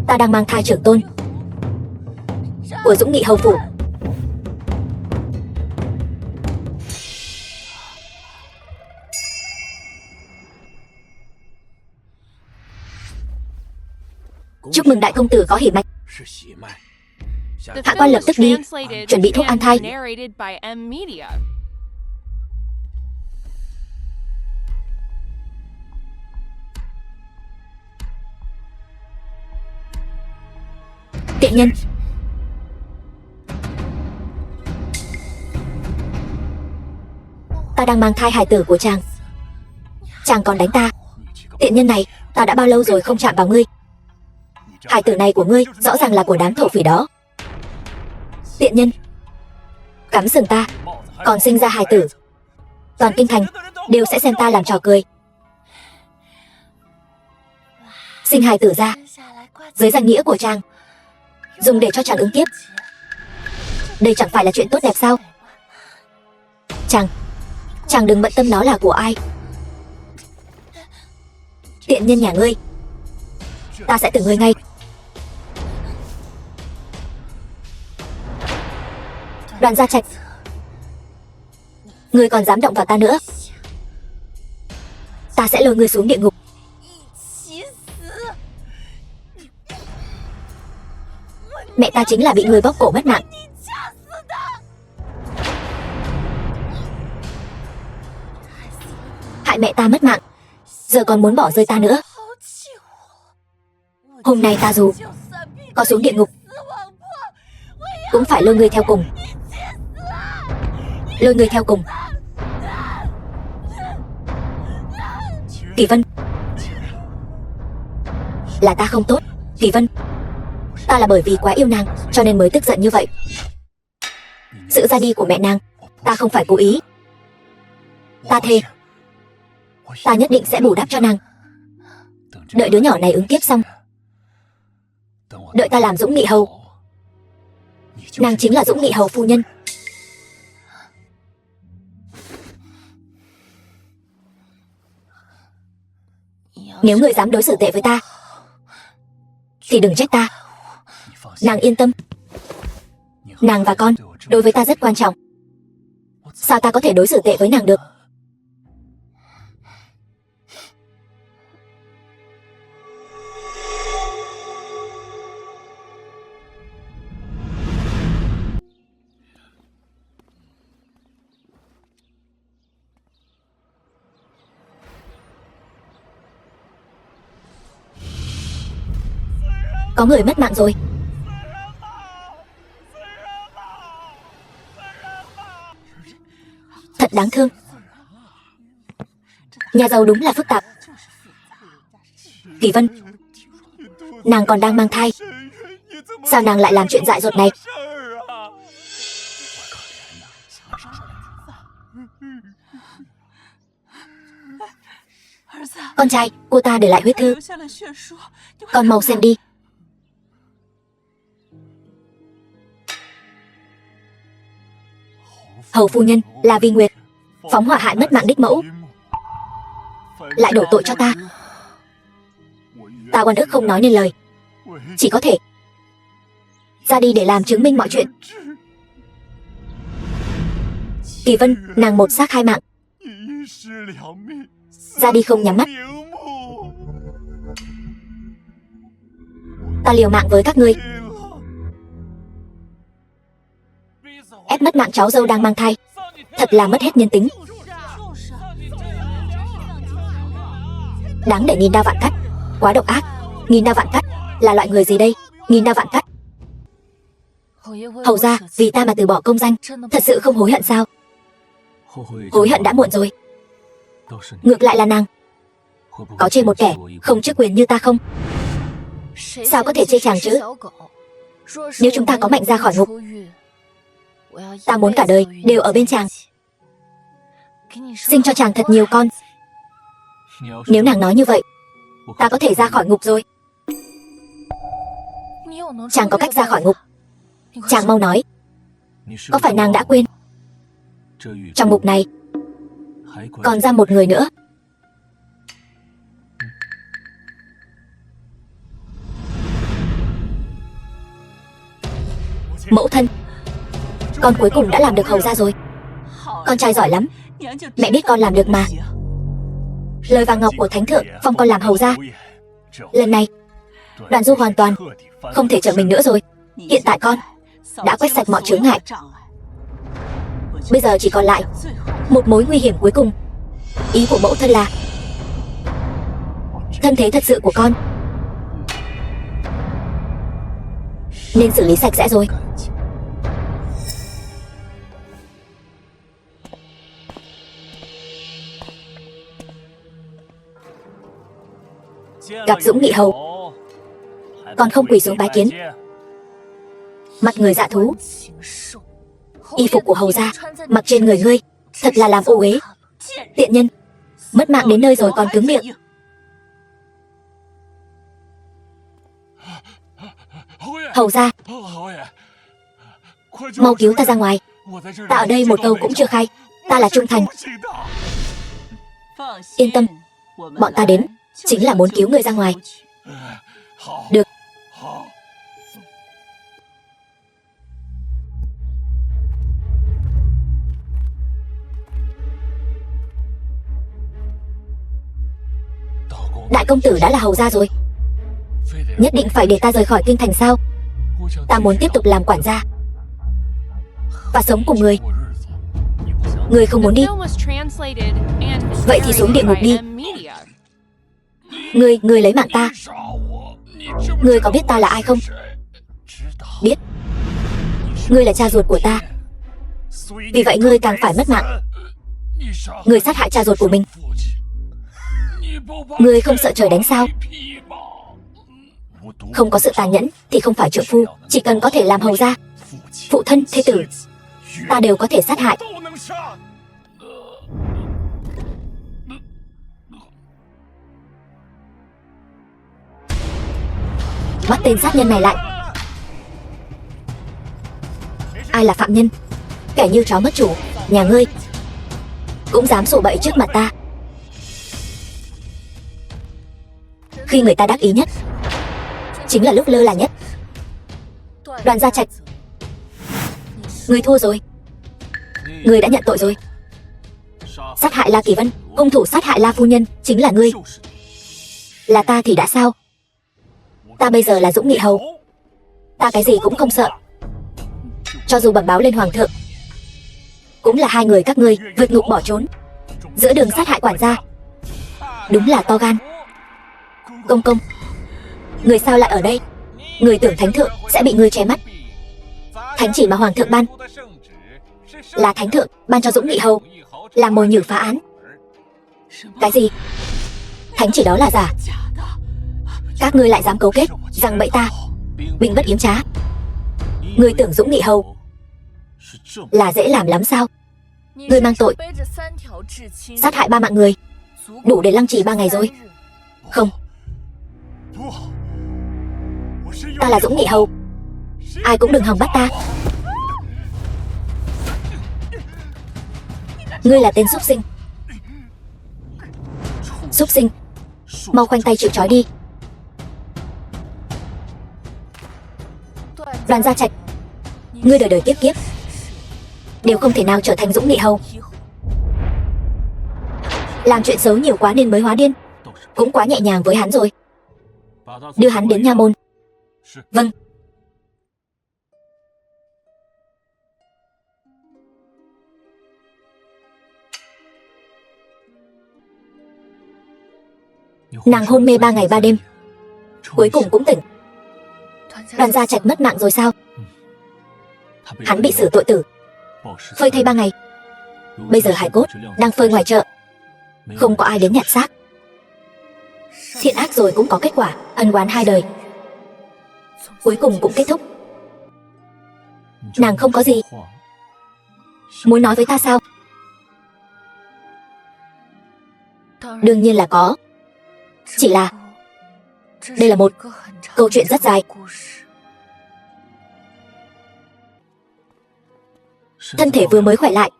Ta đang mang thai trưởng tôn của Dũng Nghị hầu phủ. Chúc mừng đại công tử có hỉ mạch. The Hạ quan film lập was tức đi translated chuẩn bị thuốc an thai. and narrated by M Media. Tiện nhân. Ta đang mang thai hài tử của chàng. Chàng còn đánh ta. Tiện nhân này, ta đã bao lâu rồi không chạm vào ngươi. Hài tử này của ngươi rõ ràng là của đám thổ phỉ đó. Tiện nhân, cắm sừng ta, còn sinh ra hài tử. Toàn kinh thành đều sẽ xem ta làm trò cười. Sinh hài tử ra, dưới danh nghĩa của chàng, dùng để cho chàng ứng kiếp. Đây chẳng phải là chuyện tốt đẹp sao? Chàng đừng bận tâm nó là của ai. Tiện nhân nhà ngươi, ta sẽ tử ngươi ngay. Đoàn Gia Trạch, ngươi còn dám động vào ta nữa, ta sẽ lôi ngươi xuống địa ngục. Mẹ ta chính là bị ngươi bóc cổ mất mạng. Hại mẹ ta mất mạng, giờ còn muốn bỏ rơi ta nữa. Hôm nay ta dù có xuống địa ngục, cũng phải lôi ngươi theo cùng. Lôi ngươi theo cùng. Kỳ Vân, là ta không tốt. Kỳ Vân, ta là bởi vì quá yêu nàng cho nên mới tức giận như vậy. Sự ra đi của mẹ nàng, ta không phải cố ý. Ta thề, ta nhất định sẽ bù đắp cho nàng. Đợi đứa nhỏ này ứng kiếp xong, đợi ta làm Dũng Nghị Hầu, nàng chính là Dũng Nghị Hầu phu nhân. Nếu người dám đối xử tệ với ta thì đừng trách ta. Nàng yên tâm, nàng và con đối với ta rất quan trọng. Sao ta có thể đối xử tệ với nàng được? Có người mất mạng rồi. Thật đáng thương. Nhà giàu đúng là phức tạp. Kỳ Vân, nàng còn đang mang thai, sao nàng lại làm chuyện dại dột này? Con trai, cô ta để lại huyết thư, con mau xem đi. Hầu phu nhân là vì Nguyệt phóng hỏa hại mất mạng đích mẫu, lại đổ tội cho ta. Ta oan ức không nói nên lời, chỉ có thể ra đi để làm chứng minh mọi chuyện. Kỳ Vân, nàng một xác hai mạng, ra đi không nhắm mắt. Ta liều mạng với các ngươi, ép mất mạng cháu dâu đang mang thai, thật là mất hết nhân tính. Đáng để nghìn đao vạn cắt, quá độc ác. Nghìn đao vạn cắt là loại người gì đây? Nghìn đao vạn cắt. Hầu ra vì ta mà từ bỏ công danh, thật sự không hối hận sao? Hối hận đã muộn rồi. Ngược lại là nàng, có chê một kẻ không chức quyền như ta không? Sao có thể chê chàng chứ? Nếu chúng ta có mệnh ra khỏi ngục, ta muốn cả đời đều ở bên chàng, sinh cho chàng thật nhiều con. Nếu nàng nói như vậy, ta có thể ra khỏi ngục rồi. Chàng có cách ra khỏi ngục, chàng mau nói. Có phải nàng đã quên, trong ngục này còn ra một người nữa? Mẫu thân, con cuối cùng đã làm được hầu gia rồi. Con trai giỏi lắm, mẹ biết con làm được mà. Lời vàng ngọc của thánh thượng phong con làm hầu gia. Lần này Đoàn Du hoàn toàn không thể trở mình nữa rồi. Hiện tại con đã quét sạch mọi chướng ngại, bây giờ chỉ còn lại một mối nguy hiểm cuối cùng. Ý của mẫu thân là thân thế thật sự của con nên xử lý sạch sẽ rồi. Gặp Dũng Nghị Hầu, con không quỳ xuống bái kiến. mặt người dạ thú. Y phục của hầu gia mặc trên người ngươi, thật là làm ô uế. Tiện nhân, mất mạng đến nơi rồi còn cứng miệng. Hầu gia, mau cứu ta ra ngoài. Ta ở đây một câu cũng chưa khai. Ta là trung thành. Yên tâm, bọn ta đến chính là muốn cứu người ra ngoài. Được. Đại công tử đã là hầu gia rồi, nhất định phải để ta rời khỏi kinh thành sao? Ta muốn tiếp tục làm quản gia và sống cùng người. Người không muốn đi, vậy thì xuống địa ngục đi. Ngươi lấy mạng ta. Ngươi có biết ta là ai không? Biết. Ngươi là cha ruột của ta, vì vậy ngươi càng phải mất mạng. Ngươi sát hại cha ruột của mình. Ngươi không sợ trời đánh sao? Không có sự tàn nhẫn thì không phải trượng phu. Chỉ cần có thể làm hầu gia, phụ thân, thế tử, ta đều có thể sát hại. Bắt tên sát nhân này lại. Ai là phạm nhân? Kẻ như chó mất chủ, nhà ngươi cũng dám sổ bậy trước mặt ta. Khi người ta đắc ý nhất chính là lúc lơ là nhất. Đoàn Gia Trạch, ngươi thua rồi. Ngươi đã nhận tội rồi. Sát hại La Kỳ Vân, hung thủ sát hại La phu nhân chính là ngươi. Là ta thì đã sao? Ta bây giờ là Dũng Nghị Hầu, ta cái gì cũng không sợ. Cho dù bẩm báo lên hoàng thượng, cũng là hai người các ngươi vượt ngục bỏ trốn, giữa đường sát hại quản gia. Đúng là to gan. Công công, người sao lại ở đây? Người tưởng thánh thượng sẽ bị ngươi che mắt. Thánh chỉ mà hoàng thượng ban là thánh thượng ban cho Dũng Nghị Hầu làm mồi nhử phá án. Cái gì? Thánh chỉ đó là giả. Các ngươi lại dám cấu kết rằng bậy ta, binh bất yếm trá. Ngươi tưởng Dũng Nghị Hầu là dễ làm lắm sao? Ngươi mang tội sát hại 3 mạng người, đủ để lăng trì 3 ngày rồi. Không, ta là Dũng Nghị Hầu, ai cũng đừng hòng bắt ta. Ngươi là tên súc sinh. Súc sinh, mau khoanh tay chịu trói đi. Đoàn Gia Trạch, ngươi đời đời kiếp kiếp đều không thể nào trở thành Dũng Nghị Hầu. Làm chuyện xấu nhiều quá nên mới hóa điên. Cũng quá nhẹ nhàng với hắn rồi. Đưa hắn đến nha môn. Vâng. Nàng hôn mê 3 ngày 3 đêm, cuối cùng cũng tỉnh. Đoàn Gia Trạch mất mạng rồi sao? Hắn bị xử tội tử, phơi thây 3 ngày. Bây giờ hải cốt đang phơi ngoài chợ, không có ai đến nhặt xác. Thiện ác rồi cũng có kết quả, ân oán 2 đời cuối cùng cũng kết thúc. Nàng không có gì muốn nói với ta sao? Đương nhiên là có. Chỉ là đây là một câu chuyện rất dài. Thân thể vừa mới khỏe lại,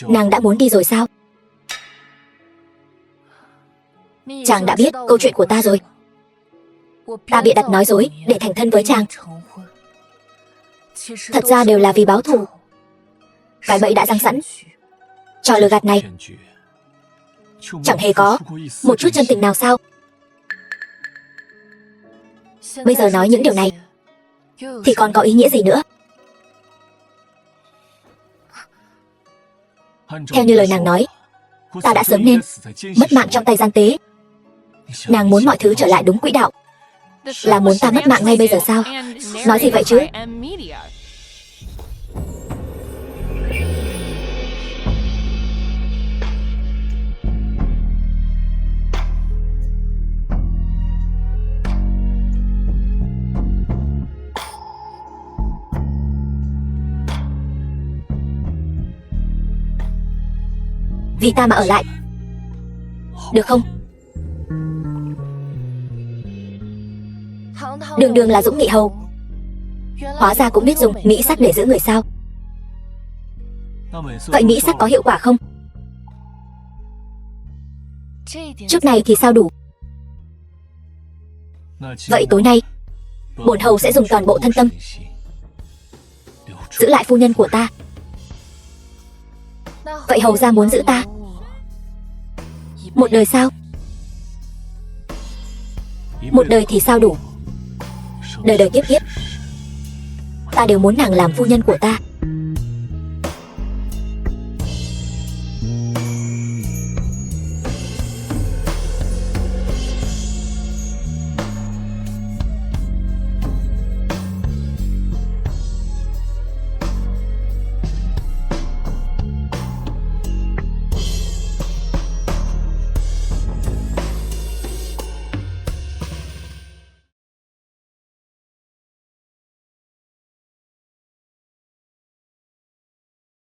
nàng đã muốn đi rồi sao? Chàng đã biết câu chuyện của ta rồi. Ta bịa đặt nói dối để thành thân với chàng, thật ra đều là vì báo thù. Cái bẫy đã giăng sẵn. Trò lừa gạt này chẳng hề có một chút chân tình nào sao? Bây giờ nói những điều này thì còn có ý nghĩa gì nữa? Theo như lời nàng nói, ta đã sớm nên mất mạng trong tay gian tế. Nàng muốn mọi thứ trở lại đúng quỹ đạo, là muốn ta mất mạng ngay bây giờ sao? Nói gì vậy chứ? vì ta mà ở lại. Được không? Đường Đường là Dũng Nghị Hầu, hóa ra cũng biết dùng mỹ sắc để giữ người sao? Vậy mỹ sắc có hiệu quả không? Chút này thì sao đủ? Vậy tối nay bổn hầu sẽ dùng toàn bộ thân tâm giữ lại phu nhân của ta. Vậy hầu gia muốn giữ ta một đời sao? Một đời thì sao đủ? Đời đời kiếp kiếp ta đều muốn nàng làm phu nhân của ta.